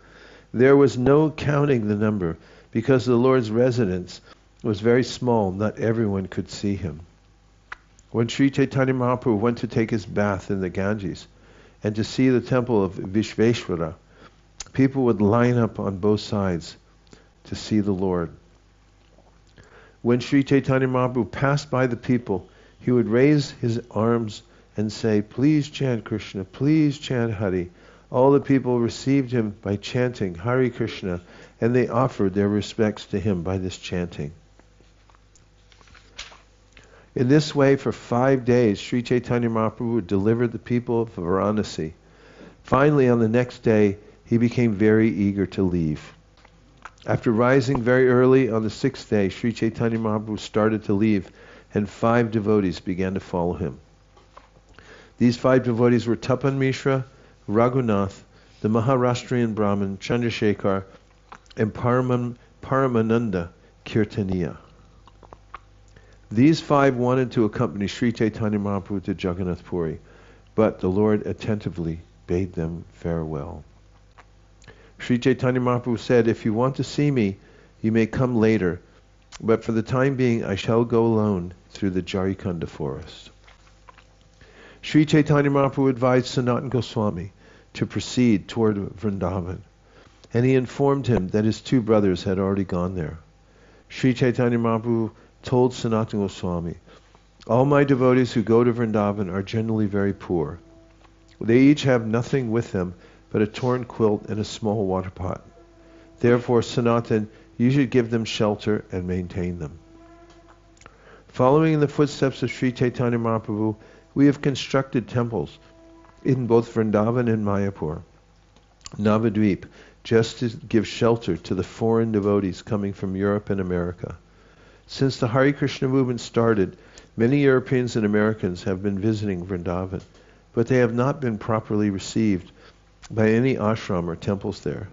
There was no counting the number because the Lord's residence was very small. Not everyone could see him. When Sri Chaitanya Mahaprabhu went to take his bath in the Ganges and to see the temple of Vishveshvara, people would line up on both sides to see the Lord. When Sri Chaitanya Mahaprabhu passed by the people, he would raise his arms and say, "Please chant Krishna, please chant Hari." All the people received him by chanting Hare Krishna, and they offered their respects to him by this chanting. In this way, for 5 days, Sri Chaitanya Mahaprabhu delivered the people of Varanasi. Finally, on the next day, he became very eager to leave. After rising very early on the 6th day, Sri Chaitanya Mahaprabhu started to leave, and 5 devotees began to follow him. These 5 devotees were Tapan Mishra, Raghunath, the Maharashtrian Brahmin, Chandrasekhar, and Paramananda Kirtaniya. These 5 wanted to accompany Sri Chaitanya Mahaprabhu to Jagannath Puri, but the Lord attentively bade them farewell. Sri Chaitanya Mahaprabhu said, "If you want to see me, you may come later, but for the time being I shall go alone through the Jarikanda forest." Sri Chaitanya Mahaprabhu advised Sanatana Goswami to proceed toward Vrindavan, and he informed him that his 2 brothers had already gone there. Sri Chaitanya Mahaprabhu told Sanatana Goswami, "All my devotees who go to Vrindavan are generally very poor. They each have nothing with them but a torn quilt and a small water pot. Therefore, Sanatan, you should give them shelter and maintain them." Following in the footsteps of Sri Chaitanya Mahaprabhu, we have constructed temples in both Vrindavan and Mayapur, Navadvip, just to give shelter to the foreign devotees coming from Europe and America. Since the Hare Krishna movement started, many Europeans and Americans have been visiting Vrindavan, but they have not been properly received by any ashram or temples there.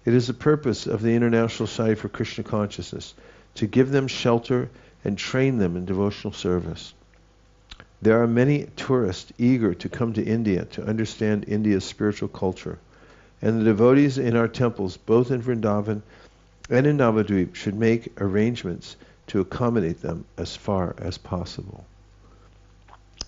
It is the purpose of the International Society for Krishna Consciousness to give them shelter and train them in devotional service. There are many tourists eager to come to India to understand India's spiritual culture, and the devotees in our temples, both in Vrindavan and in Navadvip should make arrangements to accommodate them as far as possible.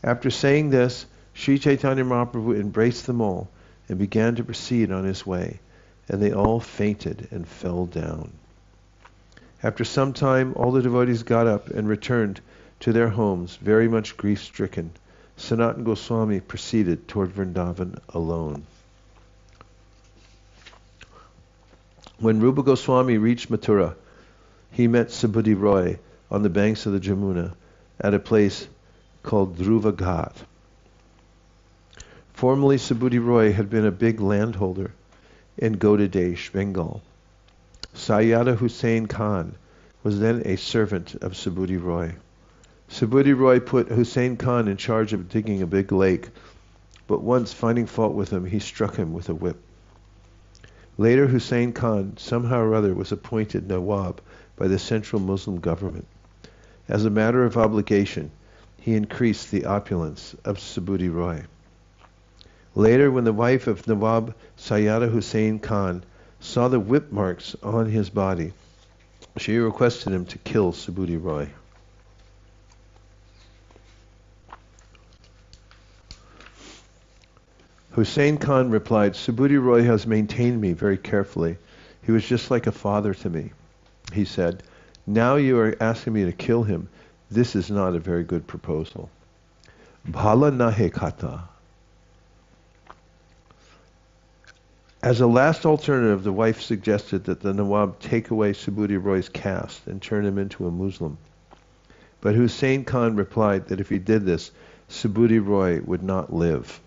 After saying this, Sri Chaitanya Mahaprabhu embraced them all and began to proceed on his way, and they all fainted and fell down. After some time, all the devotees got up and returned to their homes, very much grief-stricken. Sanatana Goswami proceeded toward Vrindavan alone. When Rupa Goswami reached Mathura, he met Subhuti Roy on the banks of the Jamuna at a place called Dhruva Ghat. Formerly, Subhuti Roy had been a big landholder in Godadesh, Bengal. Sayyada Hussain Khan was then a servant of Subhuti Roy. Subhuti Roy put Hussain Khan in charge of digging a big lake, but once finding fault with him, he struck him with a whip. Later, Hussain Khan somehow or other was appointed Nawab by the central Muslim government. As a matter of obligation, he increased the opulence of Subhuti Roy. Later, when the wife of Nawab Sayyada Hussain Khan saw the whip marks on his body, she requested him to kill Subhuti Roy. Hussain Khan replied, "Subhuti Roy has maintained me very carefully. He was just like a father to me." He said, "Now you are asking me to kill him. This is not a very good proposal." Bhala nahe khata. As a last alternative, the wife suggested that the Nawab take away Subhuti Roy's caste and turn him into a Muslim. But Hussain Khan replied that if he did this, Subhuti Roy would not live.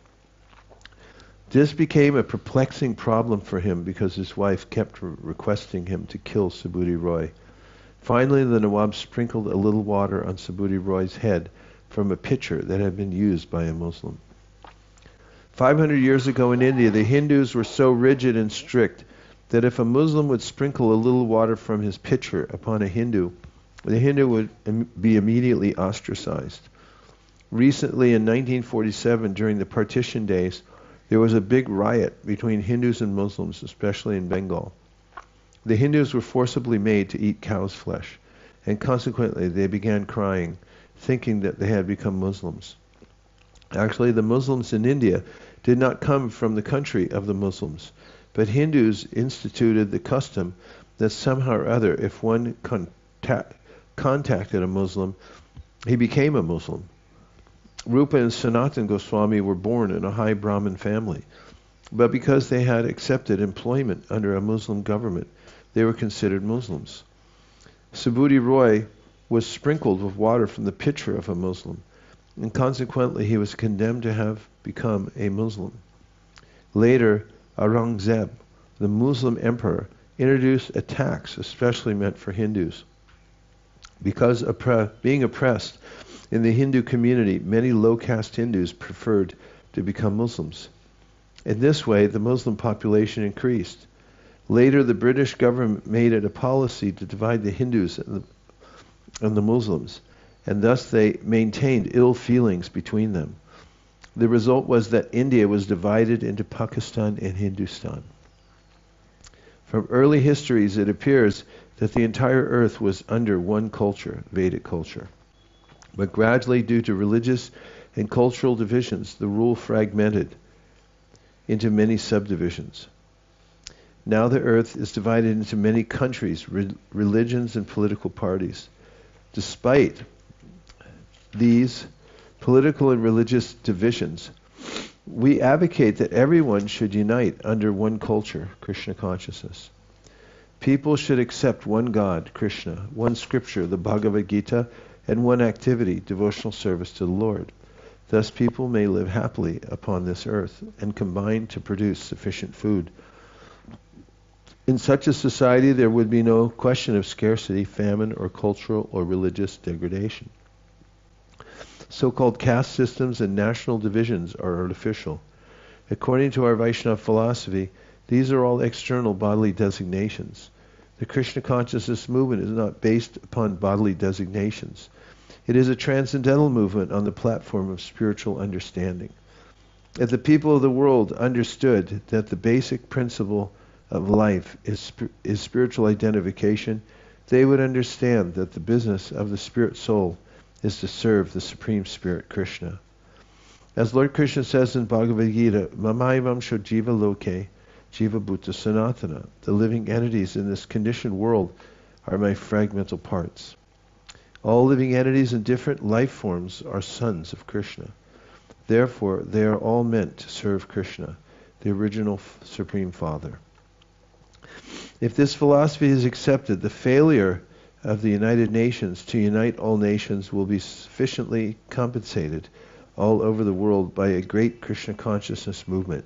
This became a perplexing problem for him because his wife kept requesting him to kill Subhuti Roy. Finally, the Nawab sprinkled a little water on Subhuti Roy's head from a pitcher that had been used by a Muslim. 500 years ago in India, the Hindus were so rigid and strict that if a Muslim would sprinkle a little water from his pitcher upon a Hindu, the Hindu would be immediately ostracized. Recently, in 1947, during the partition days, there was a big riot between Hindus and Muslims, especially in Bengal. The Hindus were forcibly made to eat cow's flesh, and consequently they began crying, thinking that they had become Muslims. Actually, the Muslims in India did not come from the country of the Muslims, but Hindus instituted the custom that somehow or other, if one contacted a Muslim, he became a Muslim. Rupa and Sanatana Goswami were born in a high Brahmin family, but because they had accepted employment under a Muslim government, they were considered Muslims. Subhuti Roy was sprinkled with water from the pitcher of a Muslim, and consequently he was condemned to have become a Muslim. Later, Aurangzeb, the Muslim emperor, introduced a tax especially meant for Hindus. Because being oppressed in the Hindu community, many low-caste Hindus preferred to become Muslims. In this way, the Muslim population increased. Later, the British government made it a policy to divide the Hindus and the Muslims, and thus they maintained ill feelings between them. The result was that India was divided into Pakistan and Hindustan. From early histories, it appears that the entire earth was under one culture, Vedic culture. But gradually, due to religious and cultural divisions, the rule fragmented into many subdivisions. Now the earth is divided into many countries, religions, and political parties. Despite these political and religious divisions, we advocate that everyone should unite under one culture, Krishna consciousness. People should accept one God, Krishna, one scripture, the Bhagavad Gita, and one activity, devotional service to the Lord. Thus people may live happily upon this earth and combine to produce sufficient food. In such a society, there would be no question of scarcity, famine, or cultural or religious degradation. So-called caste systems and national divisions are artificial. According to our Vaishnava philosophy, these are all external bodily designations. The Krishna consciousness movement is not based upon bodily designations. It is a transcendental movement on the platform of spiritual understanding. If the people of the world understood that the basic principle of life is spiritual identification, they would understand that the business of the spirit soul is to serve the Supreme Spirit Krishna. As Lord Krishna says in Bhagavad Gita, Mamaivam sho jiva loke, jiva bhuta sanatana. The living entities in this conditioned world are my fragmental parts. All living entities in different life forms are sons of Krishna. Therefore, they are all meant to serve Krishna, the original Supreme Father. If this philosophy is accepted, the failure of the United Nations to unite all nations will be sufficiently compensated all over the world by a great Krishna consciousness movement.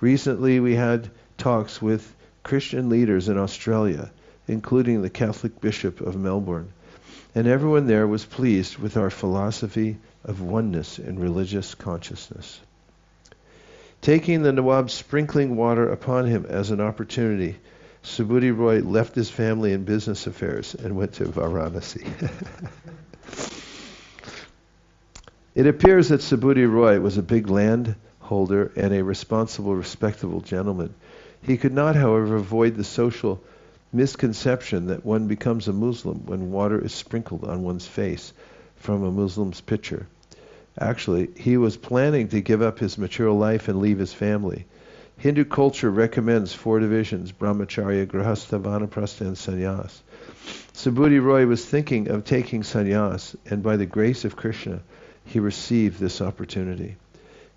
Recently we had talks with Christian leaders in Australia, including the Catholic Bishop of Melbourne, and everyone there was pleased with our philosophy of oneness in religious consciousness. Taking the Nawab sprinkling water upon him as an opportunity, Subhuti Roy left his family and business affairs and went to Varanasi. It appears that Subhuti Roy was a big landholder and a responsible, respectable gentleman. He could not, however, avoid the social misconception that one becomes a Muslim when water is sprinkled on one's face from a Muslim's pitcher. Actually, he was planning to give up his material life and leave his family. Hindu culture recommends 4 divisions: brahmacharya, grihastha, vanaprastha, and sannyas. Subhuti Roy was thinking of taking sannyas, and by the grace of Krishna, he received this opportunity.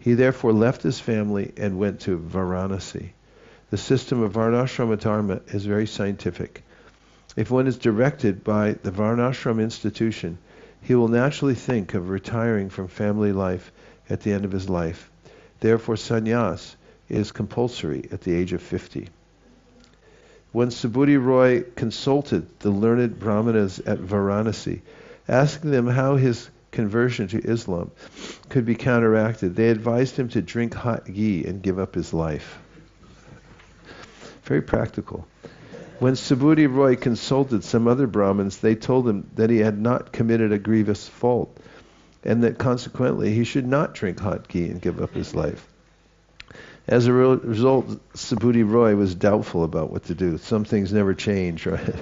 He therefore left his family and went to Varanasi. The system of Varnashrama Dharma is very scientific. If one is directed by the Varnashram institution, he will naturally think of retiring from family life at the end of his life. Therefore, sannyas is compulsory at the age of 50. When Subhuti Roy consulted the learned brahmanas at Varanasi, asking them how his conversion to Islam could be counteracted, they advised him to drink hot ghee and give up his life. Very practical. When Subhuti Roy consulted some other Brahmins, they told him that he had not committed a grievous fault, and that consequently he should not drink hot ghee and give up his life. As a result, Subhuti Roy was doubtful about what to do. Some things never change, right?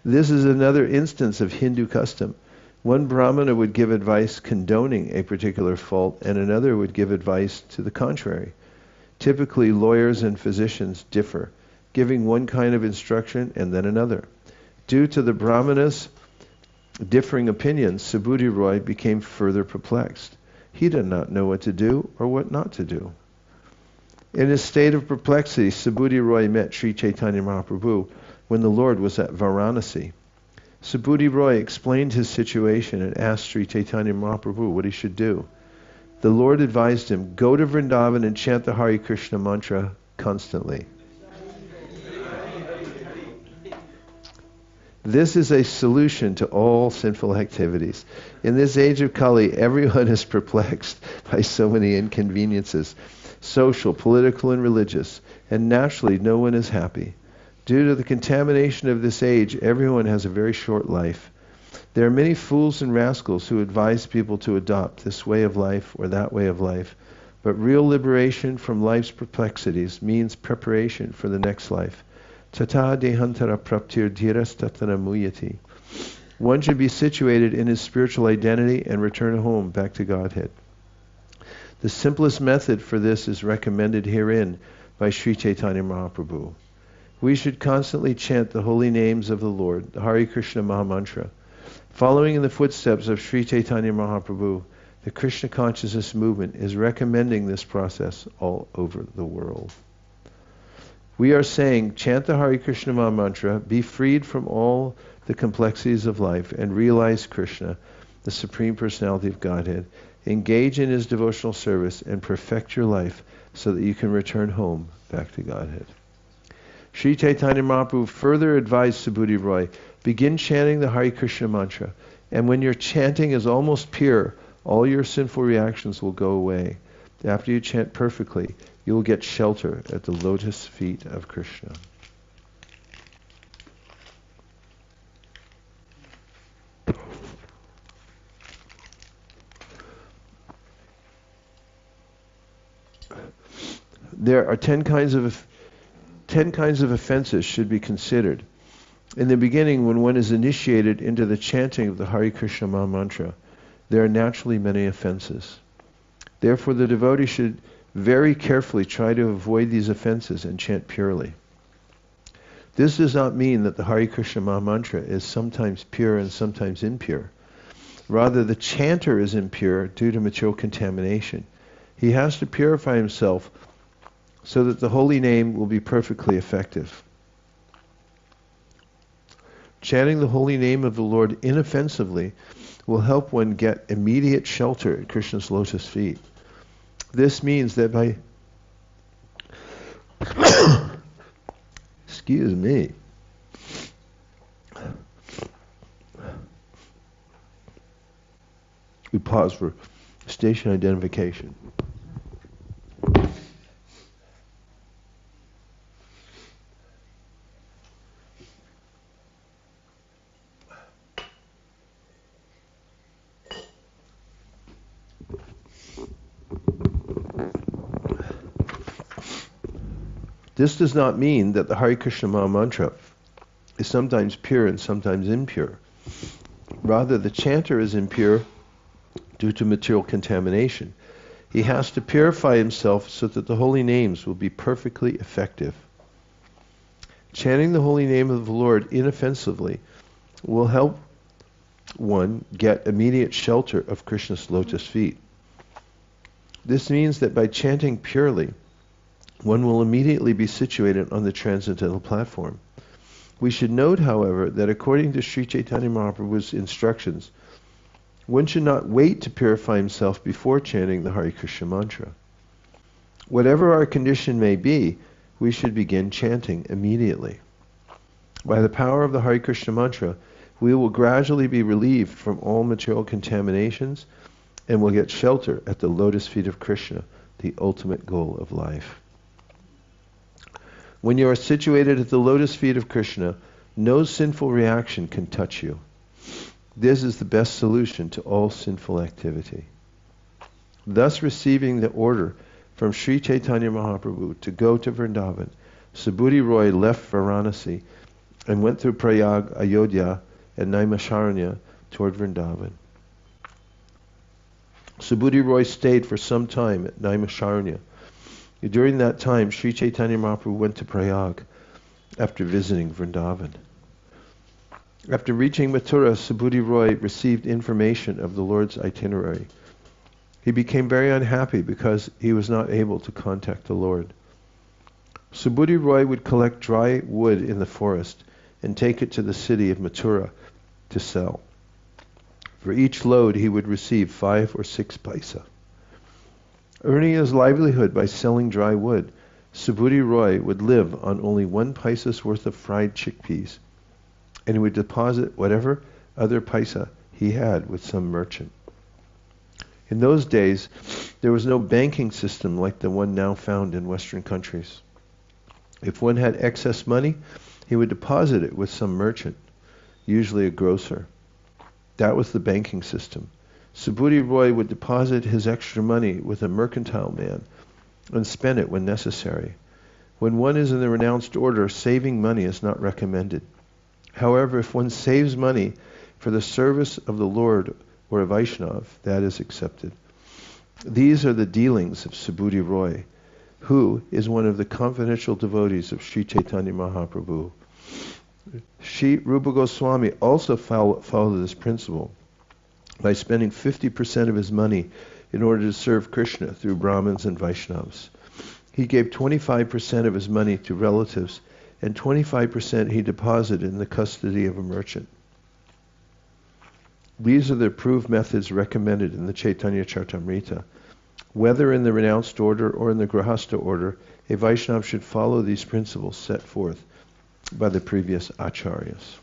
This is another instance of Hindu custom. One Brahmana would give advice condoning a particular fault, and another would give advice to the contrary. Typically, lawyers and physicians differ, giving one kind of instruction and then another. Due to the Brahmanas' differing opinions, Subhuti Roy became further perplexed. He did not know what to do or what not to do. In a state of perplexity, Subhuti Roy met Sri Chaitanya Mahaprabhu when the Lord was at Varanasi. Subhuti Roy explained his situation and asked Sri Chaitanya Mahaprabhu what he should do. The Lord advised him, go to Vrindavan and chant the Hare Krishna mantra constantly. This is a solution to all sinful activities. In this age of Kali, everyone is perplexed by so many inconveniences, social, political, and religious, and naturally no one is happy. Due to the contamination of this age, everyone has a very short life. There are many fools and rascals who advise people to adopt this way of life or that way of life, but real liberation from life's perplexities means preparation for the next life. Tata dehantara praptir dhiras tatana muyati. One should be situated in his spiritual identity and return home back to Godhead. The simplest method for this is recommended herein by Sri Chaitanya Mahaprabhu. We should constantly chant the holy names of the Lord, the Hare Krishna Mahamantra. Following in the footsteps of Sri Chaitanya Mahaprabhu, the Krishna consciousness movement is recommending this process all over the world. We are saying, chant the Hare Krishna Mahamantra, be freed from all the complexities of life, and realize Krishna, the Supreme Personality of Godhead. Engage in his devotional service and perfect your life so that you can return home back to Godhead. Sri Chaitanya Mahaprabhu further advised Subhuti Roy, begin chanting the Hare Krishna mantra, and when your chanting is almost pure, all your sinful reactions will go away. After you chant perfectly, you will get shelter at the lotus feet of Krishna. There are 10 10 kinds of offenses should be considered. In the beginning, when one is initiated into the chanting of the Hare Krishna Maha Mantra, there are naturally many offenses. Therefore, the devotee should very carefully try to avoid these offenses and chant purely. This does not mean that the Hare Krishna Maha Mantra is sometimes pure and sometimes impure. Rather, the chanter is impure due to material contamination. He has to purify himself so that the holy name will be perfectly effective. Chanting the holy name of the Lord inoffensively will help one get immediate shelter at Krishna's lotus feet. This means that by excuse me. We pause for station identification. This does not mean that the Hare Krishna Maha Mantra is sometimes pure and sometimes impure. Rather, the chanter is impure due to material contamination. He has to purify himself so that the holy names will be perfectly effective. Chanting the holy name of the Lord inoffensively will help one get immediate shelter of Krishna's lotus feet. This means that by chanting purely, one will immediately be situated on the transcendental platform. We should note, however, that according to Sri Chaitanya Mahaprabhu's instructions, one should not wait to purify himself before chanting the Hare Krishna mantra. Whatever our condition may be, we should begin chanting immediately. By the power of the Hare Krishna mantra, we will gradually be relieved from all material contaminations and will get shelter at the lotus feet of Krishna, the ultimate goal of life. When you are situated at the lotus feet of Krishna, no sinful reaction can touch you. This is the best solution to all sinful activity. Thus, receiving the order from Sri Chaitanya Mahaprabhu to go to Vrindavan, Subhuti Roy left Varanasi and went through Prayag, Ayodhya, and Naimisharanya toward Vrindavan. Subhuti Roy stayed for some time at Naimisharanya. During that time, Sri Chaitanya Mahaprabhu went to Prayag after visiting Vrindavan. After reaching Mathura, Subhuti Roy received information of the Lord's itinerary. He became very unhappy because he was not able to contact the Lord. Subhuti Roy would collect dry wood in the forest and take it to the city of Mathura to sell. For each load, he would receive 5 or 6 paisa. Earning his livelihood by selling dry wood, Subhuti Roy would live on only 1 paisa's worth of fried chickpeas, and he would deposit whatever other paisa he had with some merchant. In those days, there was no banking system like the one now found in Western countries. If one had excess money, he would deposit it with some merchant, usually a grocer. That was the banking system. Subhuti Roy would deposit his extra money with a mercantile man and spend it when necessary. When one is in the renounced order, saving money is not recommended. However, if one saves money for the service of the Lord or a Vaishnav, that is accepted. These are the dealings of Subhuti Roy, who is one of the confidential devotees of Sri Chaitanya Mahaprabhu. Sri Rupa Goswami also followed this principle by spending 50% of his money in order to serve Krishna through Brahmins and Vaishnavas. He gave 25% of his money to relatives and 25% he deposited in the custody of a merchant. These are the approved methods recommended in the Chaitanya Charitamrita. Whether in the renounced order or in the Grahastha order, a Vaishnava should follow these principles set forth by the previous acharyas.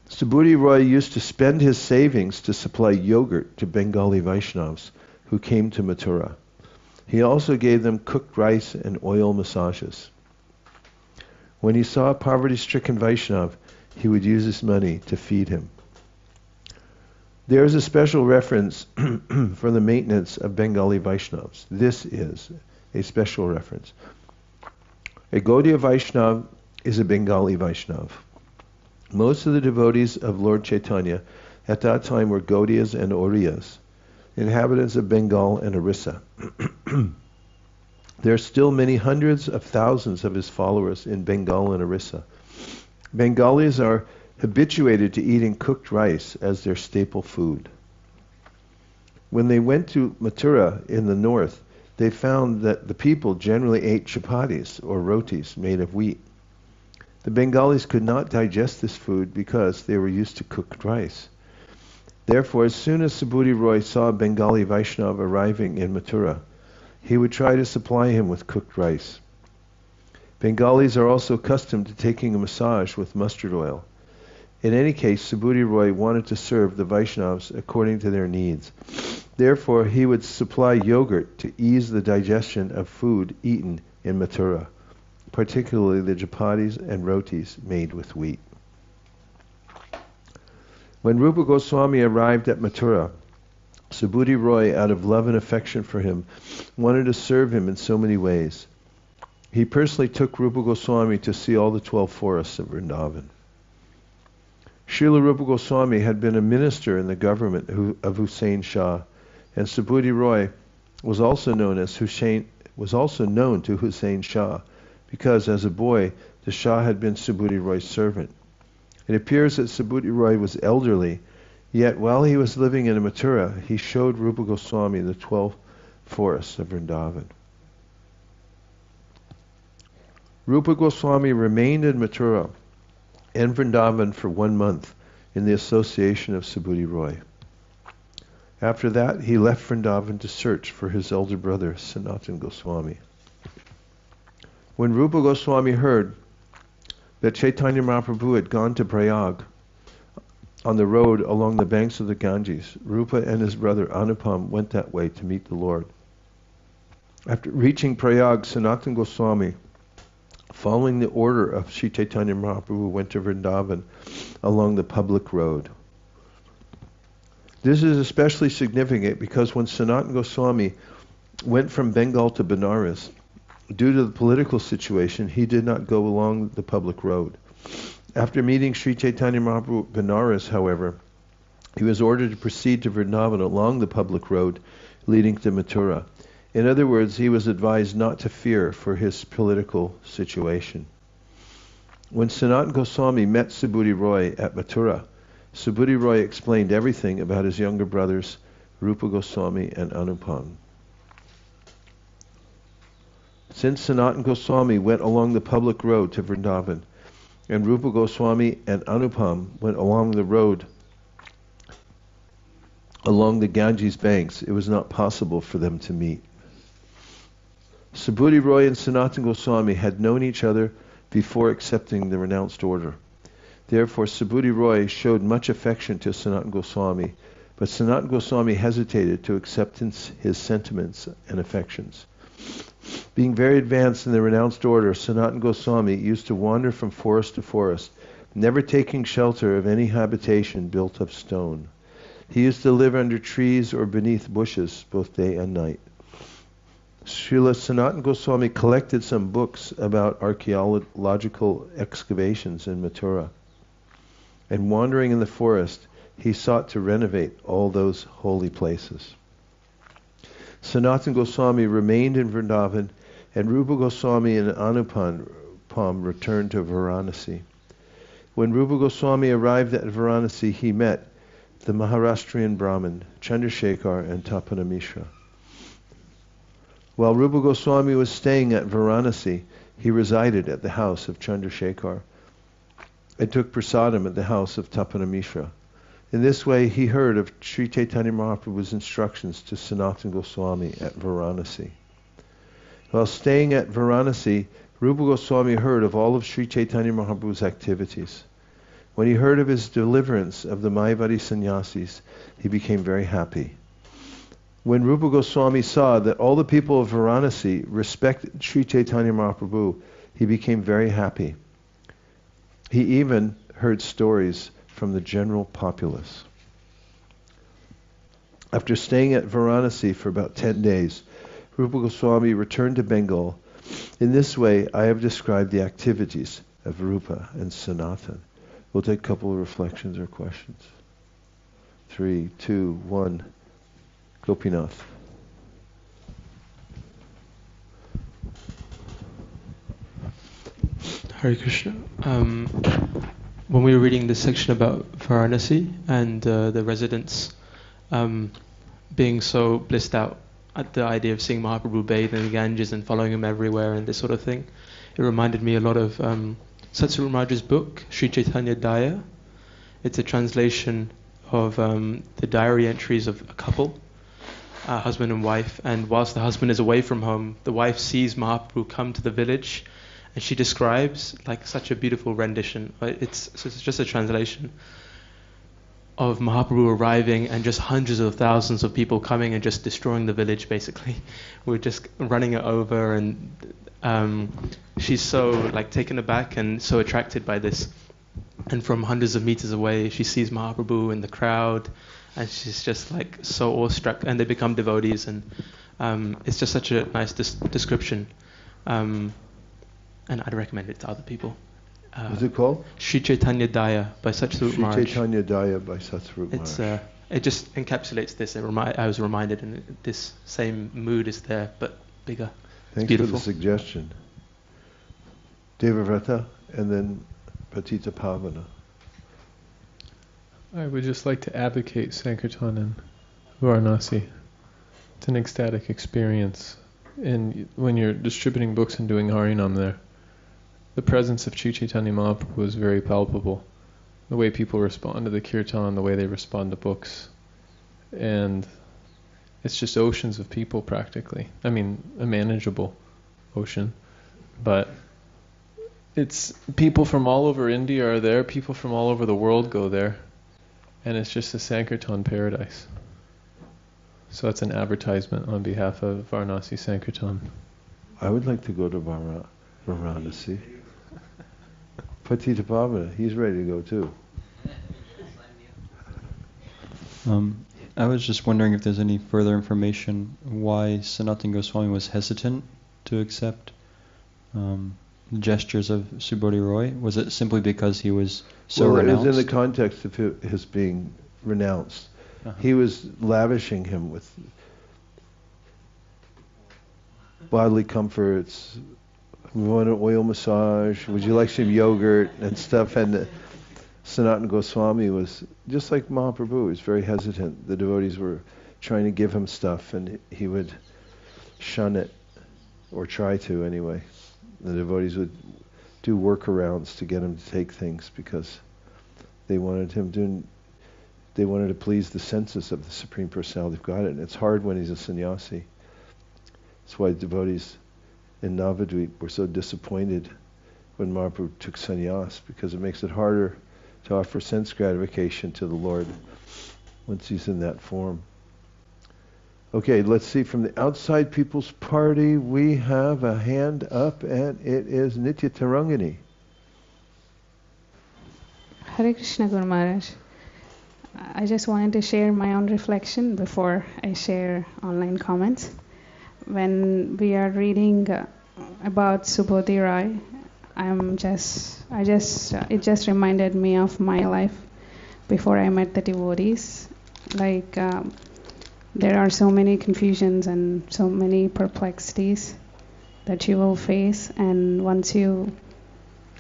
Subhuti Roy used to spend his savings to supply yogurt to Bengali Vaishnavas who came to Mathura. He also gave them cooked rice and oil massages. When he saw a poverty-stricken Vaishnava, he would use his money to feed him. There is a special reference for the maintenance of Bengali Vaishnavas. This is a special reference. A Gaudiya Vaishnav is a Bengali Vaishnav. Most of the devotees of Lord Chaitanya at that time were Gaudiyas and Oriyas, inhabitants of Bengal and Orissa. There are still many hundreds of thousands of his followers in Bengal and Orissa. Bengalis are habituated to eating cooked rice as their staple food. When they went to Mathura in the north, they found that the people generally ate chapatis or rotis made of wheat. The Bengalis could not digest this food because they were used to cooked rice. Therefore, as soon as Subhuti Roy saw a Bengali Vaishnava arriving in Mathura, he would try to supply him with cooked rice. Bengalis are also accustomed to taking a massage with mustard oil. In any case, Subhuti Roy wanted to serve the Vaishnavas according to their needs. Therefore, he would supply yogurt to ease the digestion of food eaten in Mathura, particularly the chapatis and rotis made with wheat. When Rupa Goswami arrived at Mathura, Subhuti Roy, out of love and affection for him, wanted to serve him in so many ways. He personally took Rupa Goswami to see all the 12 forests of Vrindavan. Srila Rupa Goswami had been a minister in the government of Hussain Shah, and Subhuti Roy was also known to Hussain Shah, because as a boy the Shah had been Subhuti Roy's servant. It appears that Subhuti Roy was elderly, yet while he was living in Mathura, he showed Rupa Goswami the 12 forests of Vrindavan. Rupa Goswami remained in Mathura and Vrindavan for 1 month in the association of Subhuti Roy. After that, he left Vrindavan to search for his elder brother, Sanatana Goswami. When Rupa Goswami heard that Chaitanya Mahaprabhu had gone to Prayag on the road along the banks of the Ganges, Rupa and his brother Anupam went that way to meet the Lord. After reaching Prayag, Sanatana Goswami, following the order of Sri Chaitanya Mahaprabhu, went to Vrindavan along the public road. This is especially significant because when Sanatana Goswami went from Bengal to Benares, due to the political situation, he did not go along the public road. After meeting Sri Chaitanya Mahaprabhu at Benares, however, he was ordered to proceed to Vrindavan along the public road leading to Mathura. In other words, he was advised not to fear for his political situation. When Sanatana Goswami met Subhuti Roy at Mathura, Subhuti Roy explained everything about his younger brothers, Rupa Goswami and Anupam. Since Sanatana Goswami went along the public road to Vrindavan, and Rupa Goswami and Anupam went along the road along the Ganges banks, it was not possible for them to meet. Subhuti Roy and Sanatana Goswami had known each other before accepting the renounced order. Therefore, Subhuti Roy showed much affection to Sanatana Goswami, but Sanatana Goswami hesitated to accept his sentiments and affections. Being very advanced in the renounced order, Sanatana Goswami used to wander from forest to forest, never taking shelter of any habitation built of stone. He used to live under trees or beneath bushes both day and night. Srila Sanatana Goswami collected some books about archaeological excavations in Mathura, and wandering in the forest, he sought to renovate all those holy places. Sanatana Goswami remained in Vrindavan, and Rupa Goswami and Anupam returned to Varanasi. When Rupa Goswami arrived at Varanasi, he met the Maharashtrian Brahmin, Chandrasekhar and Tapana Mishra. While Rupa Goswami was staying at Varanasi, he resided at the house of Chandrasekhar and took prasadam at the house of Tapana Mishra. In this way, he heard of Sri Chaitanya Mahaprabhu's instructions to Sanatana Goswami at Varanasi. While staying at Varanasi, Rupa Goswami heard of all of Sri Chaitanya Mahaprabhu's activities. When he heard of his deliverance of the Mayavadi sannyasis, he became very happy. When Rupa Goswami saw that all the people of Varanasi respected Sri Chaitanya Mahaprabhu, he became very happy. He even heard stories from the general populace. After staying at Varanasi for about 10 days, Rupa Goswami returned to Bengal. In this way, I have described the activities of Rupa and Sanatan. We'll take a couple of reflections or questions. 3, 2, 1. Gopinath. Hare Krishna. When we were reading this section about Varanasi and the residents being so blissed out at the idea of seeing Mahaprabhu bathe in the Ganges and following him everywhere and this sort of thing, it reminded me a lot of Satsvarup Maharaj's book, Sri Chaitanya Daya. It's a translation of the diary entries of a couple, husband and wife, and whilst the husband is away from home, the wife sees Mahaprabhu come to the village, and she describes like such a beautiful rendition. It's just a translation of Mahaprabhu arriving and just hundreds of thousands of people coming and just destroying the village, basically. We're just running it over, and she's so like taken aback and so attracted by this. And from hundreds of meters away, she sees Mahaprabhu in the crowd, and she's just like so awestruck, and they become devotees, and it's just such a nice description. And I'd recommend it to other people. What's it called? Sri Chaitanya Daya by Satsvarup Maharaj. Sri Chaitanya Daya by Satsvarup Maharaj. It just encapsulates this. I was reminded, and this same mood is there, but bigger. Thanks for the suggestion. Devavrata, and then Patita Pavana. I would just like to advocate Sankirtan in Varanasi. It's an ecstatic experience. And when you're distributing books and doing Harinam there, the presence of Sri Chaitanya Mahaprabhu is very palpable. The way people respond to the kirtan, the way they respond to books. And it's just oceans of people practically. I mean, a manageable ocean. But it's people from all over India are there, people from all over the world go there. And it's just a Sankirtan paradise. So that's an advertisement on behalf of Varanasi Sankirtan. I would like to go to Varanasi. Patita Pavana, he's ready to go too. I was just wondering if there's any further information why Sanatana Goswami was hesitant to accept the gestures of Subodhi Roy. Was it simply because he was so renounced? It was in the context of his being renounced. He was lavishing him with bodily comforts. We want an oil massage. Would you like some yogurt and stuff? And Sanatana Goswami was just like Mahaprabhu. He was very hesitant. The devotees were trying to give him stuff, and he would shun it, or try to anyway. The devotees would do workarounds to get him to take things because they wanted him to. They wanted to please the senses of the Supreme Personality of Godhead. And it's hard when he's a sannyasi. That's why devotees in Navadvip were so disappointed when Mahaprabhu took sannyas, because it makes it harder to offer sense gratification to the Lord once he's in that form. Okay, let's see. From the outside People's Party, we have a hand up, and it is Nitya Tarangani. Hare Krishna, Guru Maharaj. I just wanted to share my own reflection before I share online comments. When we are reading about Subodhi Roy, it just reminded me of my life before I met the devotees. Like there are so many confusions and so many perplexities that you will face, and once you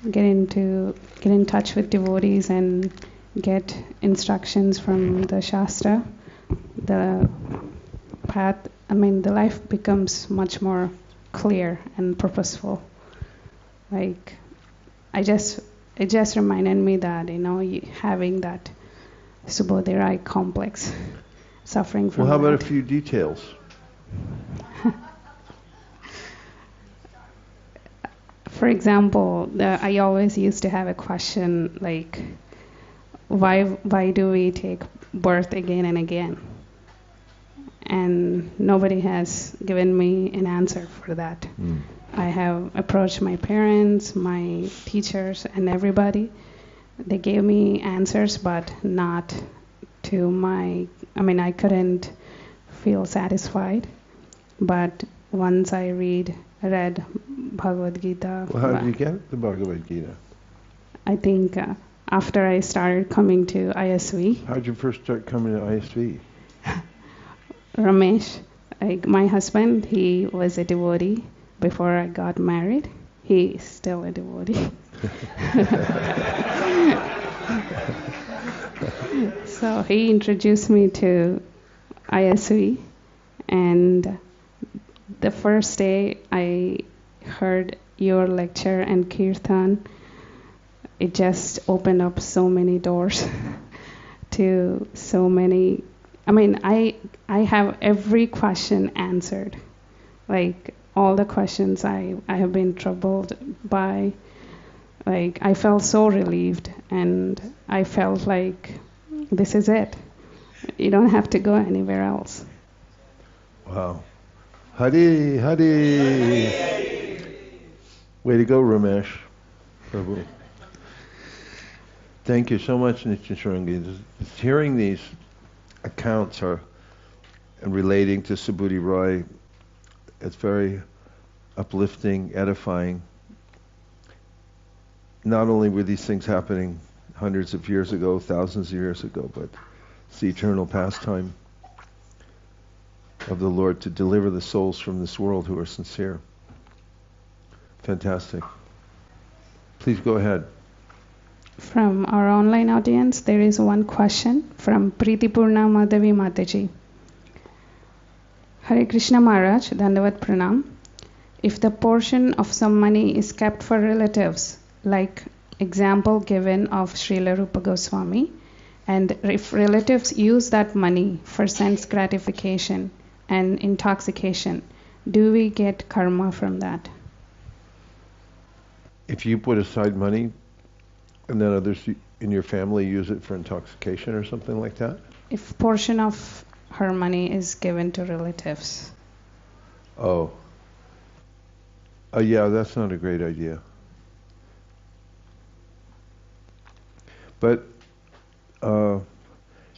get in touch with devotees and get instructions from the Shastra, the path, the life becomes much more clear and purposeful. Like, it just reminded me that, having that Subodhi Roy complex, suffering from Well, how about that. a few details? For example, I always used to have a question like, why do we take birth again and again? And nobody has given me an answer for that. I have approached my parents, my teachers, and everybody. They gave me answers, but not to I couldn't feel satisfied. But once I read Bhagavad Gita. Well, how did you get the Bhagavad Gita? I think after I started coming to ISV. How did you first start coming to ISV? Ramesh, my husband, he was a devotee before I got married. He's still a devotee. So he introduced me to ISV, and the first day I heard your lecture and kirtan, it just opened up so many doors to so many. I mean, I have every question answered. Like all the questions I have been troubled by, like I felt so relieved, and I felt like this is it. You don't have to go anywhere else. Wow. Hari, Hari. Way to go, Ramesh. Prabhu. Thank you so much, Nityasarangi. Hearing these accounts and relating to Subhuti Roy, it's very uplifting, edifying. Not only were these things happening hundreds of years ago, thousands of years ago, but it's the eternal pastime of the Lord to deliver the souls from this world who are sincere. Fantastic. Please go ahead. From our online audience, there is one question from Pritipurna Madhavi Mataji. Hare Krishna Maharaj, Dandavat Pranam. If the portion of some money is kept for relatives, like example given of Srila Rupa Goswami, and if relatives use that money for sense gratification and intoxication, do we get karma from that? If you put aside money and then others in your family use it for intoxication or something like that? If portion of her money is given to relatives. Oh. Yeah, that's not a great idea. But,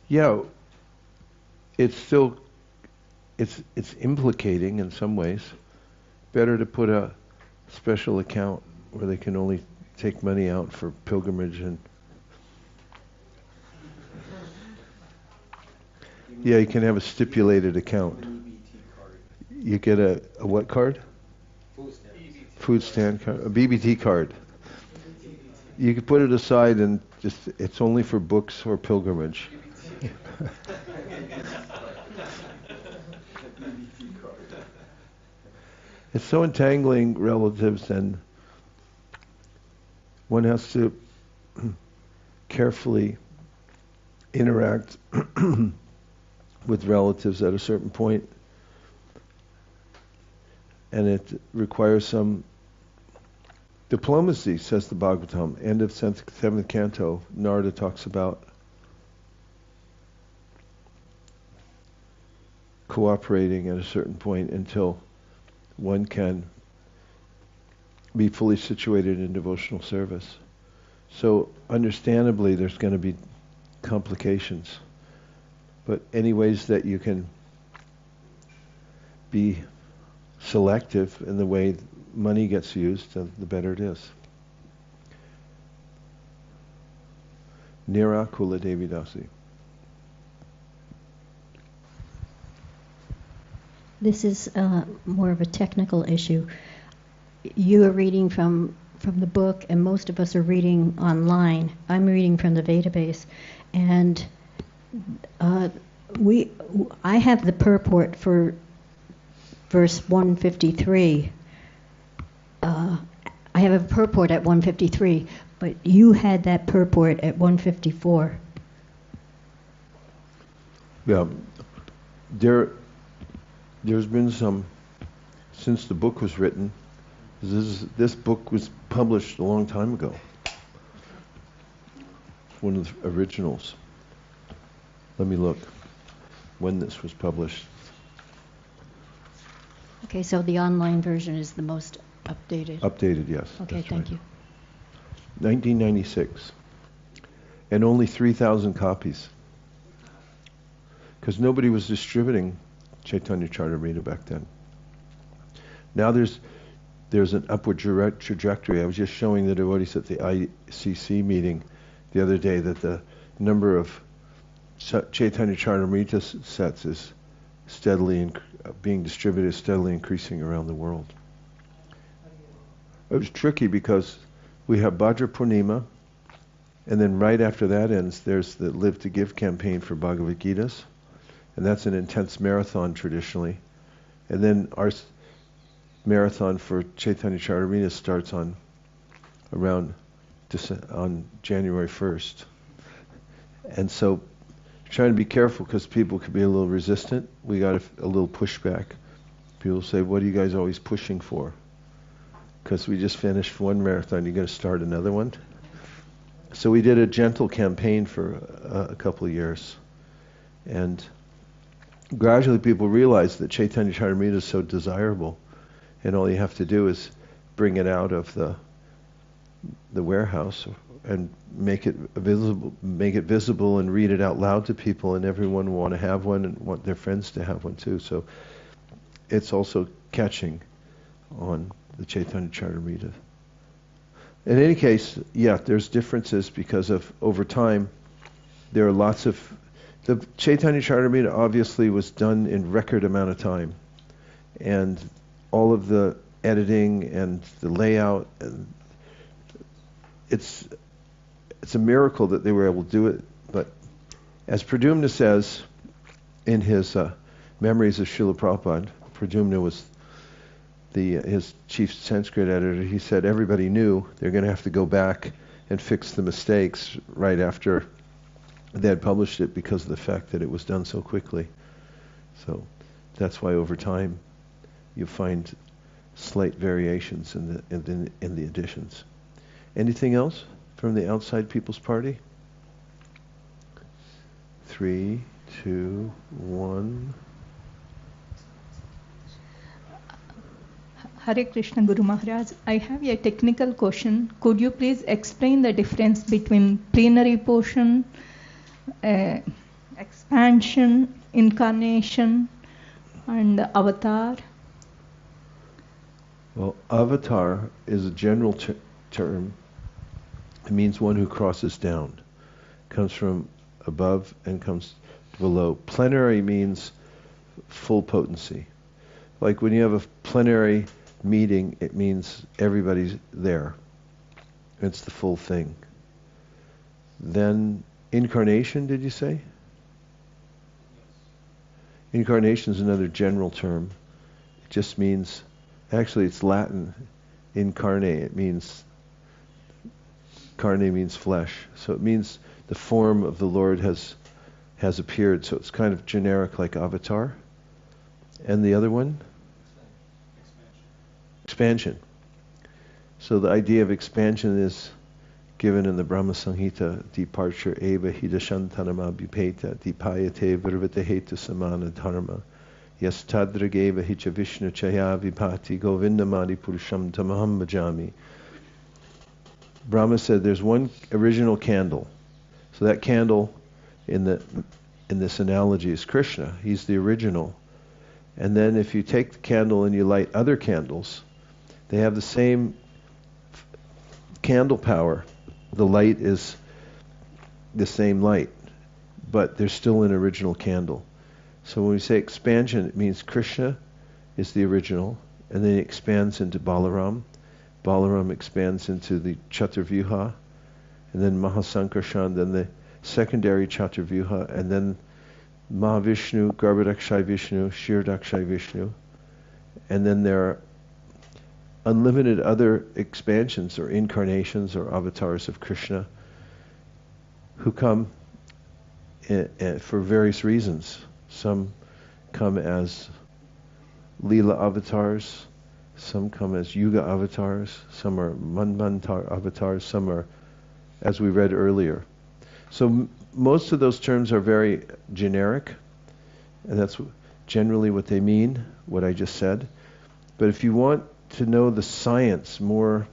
yeah, it's still, it's implicating in some ways. Better to put a special account where they can only take money out for pilgrimage and yeah, you can have a stipulated account. You get a what card? Food stand card. A BBT card. You can put it aside and just, it's only for books or pilgrimage. It's so entangling, relatives, and one has to carefully interact with relatives at a certain point, and it requires some diplomacy, says the Bhagavatam. End of 7th canto, Narada talks about cooperating at a certain point until one can be fully situated in devotional service. So understandably there's going to be complications, but any ways that you can be selective in the way money gets used, the better it is. Nira Kula Devi Dasi. This is more of a technical issue. You are reading from the book, and most of us are reading online. I'm reading from the database, and I have the purport for verse 153. I have a purport at 153, but you had that purport at 154. Yeah, there's been some, since the book was written, this book was published a long time ago. One of the originals. Let me look when this was published. Okay, so the online version is the most updated. Updated, yes. Okay, thank you. 1996. And only 3,000 copies. Because nobody was distributing Chaitanya Charitamrita back then. Now there's an upward trajectory. I was just showing the devotees at the ICC meeting the other day that the number of Chaitanya Charitamrita sets is steadily being distributed, steadily increasing around the world. It was tricky because we have Bhadra Purnima, and then right after that ends, there's the Live to Give campaign for Bhagavad Gitas, and that's an intense marathon traditionally. And then our marathon for Chaitanya Charitamrita starts on January 1st. And so trying to be careful because people could be a little resistant. We got a little pushback. People say, what are you guys always pushing for? Because we just finished one marathon, you're going to start another one? So we did a gentle campaign for a couple of years. And gradually people realized that Chaitanya Charitamrita is so desirable, and all you have to do is bring it out of the warehouse and make it visible and read it out loud to people, and everyone will want to have one and want their friends to have one too. So it's also catching on the Chaitanya Charitamrita. In any case, yeah, there's differences because of over time there are lots of the Chaitanya Charitamrita obviously was done in record amount of time, and all of the editing and the layout, and it's a miracle that they were able to do it. But as Pradyumna says in his Memories of Srila Prabhupada, Pradyumna was his chief Sanskrit editor. He said everybody knew they're going to have to go back and fix the mistakes right after they had published it because of the fact that it was done so quickly. So that's why over time you find slight variations in the editions. Anything else from the outside People's Party? 3, 2, 1. Hare Krishna Guru Maharaj, I have a technical question. Could you please explain the difference between plenary portion, expansion, incarnation, and avatar? Well, avatar is a general term. It means one who crosses down, comes from above and comes below. Plenary means full potency. Like when you have a plenary meeting, it means everybody's there. It's the full thing. Then incarnation, did you say? Incarnation is another general term. It just means, actually it's Latin, incarne. It means, carne means flesh. So it means the form of the Lord has appeared. So it's kind of generic like avatar. And the other one? Expansion. So the idea of expansion is given in the Brahma Samhita, departure eva hidashantanama bipeta dipayate virvita hetu samana dharma yas tadrageva hicha vishnu chaya vipati govindamadi purusham tamaham bhajami. Brahma said there's one original candle. So that candle in this analogy is Krishna. He's the original. And then if you take the candle and you light other candles, they have the same candle power. The light is the same light, but there's still an original candle. So when we say expansion, it means Krishna is the original, and then he expands into Balaram. Balaram expands into the Chaturvyuha, and then Mahasankarshan, then the secondary Chaturvyuha, and then Mahavishnu, Garbhodakshay Vishnu, Kshirodakshay Vishnu, and then there are unlimited other expansions or incarnations or avatars of Krishna who come for various reasons. Some come as Leela avatars, some come as Yuga avatars, some are Manvantar avatars, some are, as we read earlier. So most of those terms are very generic, and that's generally what they mean, what I just said. But if you want to know the science more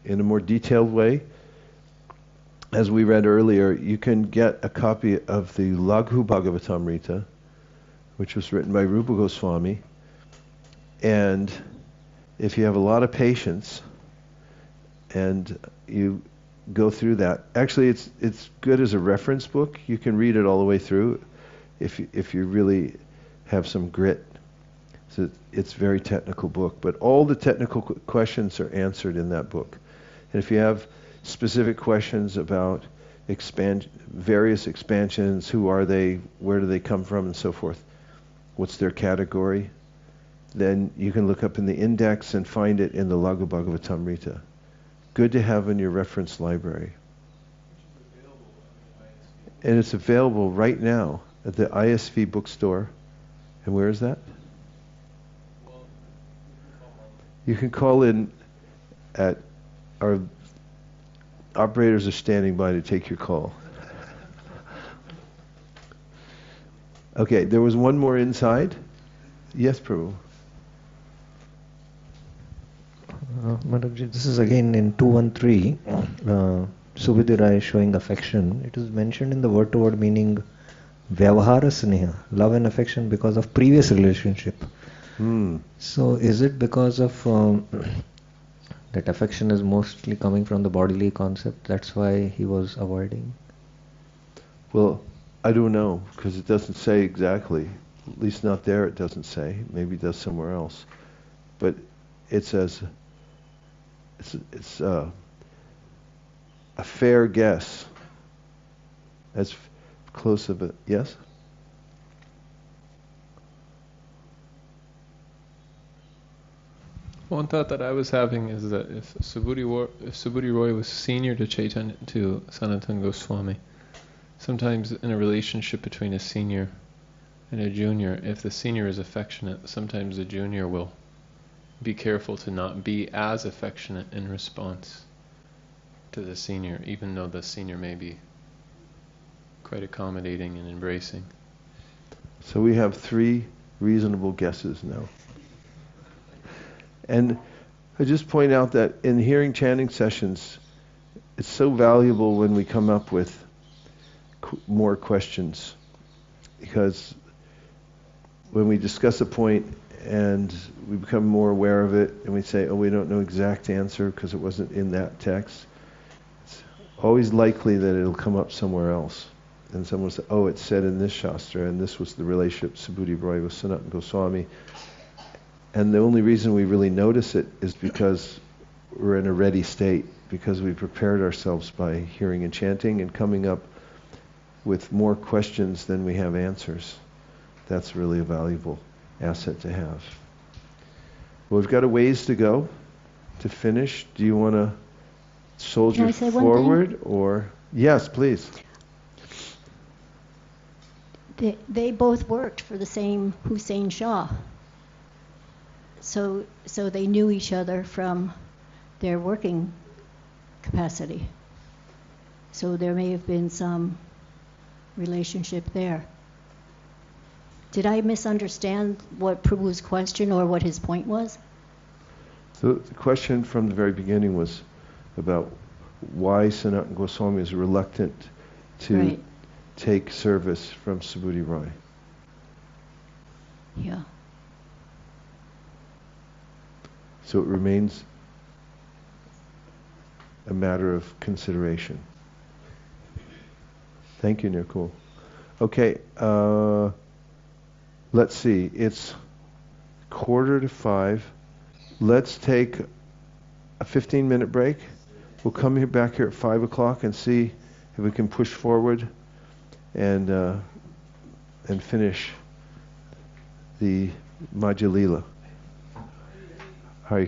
in a more detailed way, as we read earlier, you can get a copy of the Laghu Bhagavatamrita, which was written by Rupa Goswami, and if you have a lot of patience and you go through that, actually it's good as a reference book. You can read it all the way through if you really have some grit. So it's a very technical book, but all the technical questions are answered in that book. And if you have specific questions about various expansions, who are they, where do they come from, and so forth, what's their category, then you can look up in the index and find it in the Laghu Bhagavatamrita. Good to have in your reference library. And it's available right now at the ISV bookstore. And where is that? You can call in at our operators are standing by to take your call. Okay, there was one more inside. Yes, Prabhu. Madhukji, this is again in 213. Subhidira is showing affection. It is mentioned in the word-to-word meaning Vyavahara Sneha, love and affection because of previous relationship. So is it because of that affection is mostly coming from the bodily concept, that's why he was avoiding? Well, I don't know, because it doesn't say exactly. At least not there it doesn't say. Maybe it does somewhere else. But it says, it's a fair guess. As close of a, yes? One thought that I was having is that if Subhuti Roy was senior to Sanatana Goswami, sometimes in a relationship between a senior and a junior, if the senior is affectionate, sometimes the junior will be careful to not be as affectionate in response to the senior, even though the senior may be quite accommodating and embracing. So we have 3 reasonable guesses now. And I just point out that in hearing chanting sessions, it's so valuable when we come up with more questions, because when we discuss a point and we become more aware of it and we say, oh, we don't know exact answer because it wasn't in that text, it's always likely that it'll come up somewhere else. And someone will say, oh, it's said in this Shastra, and this was the relationship Subhuti Roy with Sanatana Goswami. And the only reason we really notice it is because we're in a ready state, because we prepared ourselves by hearing and chanting and coming up with more questions than we have answers. That's really a valuable asset to have. Well, we've got a ways to go to finish. Do you want to soldier forward, or? Yes, please. They both worked for the same Hussein Shah. So they knew each other from their working capacity. So there may have been some relationship there. Did I misunderstand what Prabhu's question or what his point was? So the question from the very beginning was about why Sanatana Goswami is reluctant to take service from Subhuti Roy. Yeah. So it remains a matter of consideration. Thank you, Nirkul. Okay, let's see. It's 4:45. Let's take a 15-minute break. We'll come back here at 5 o'clock and see if we can push forward and finish the Madhya Lila.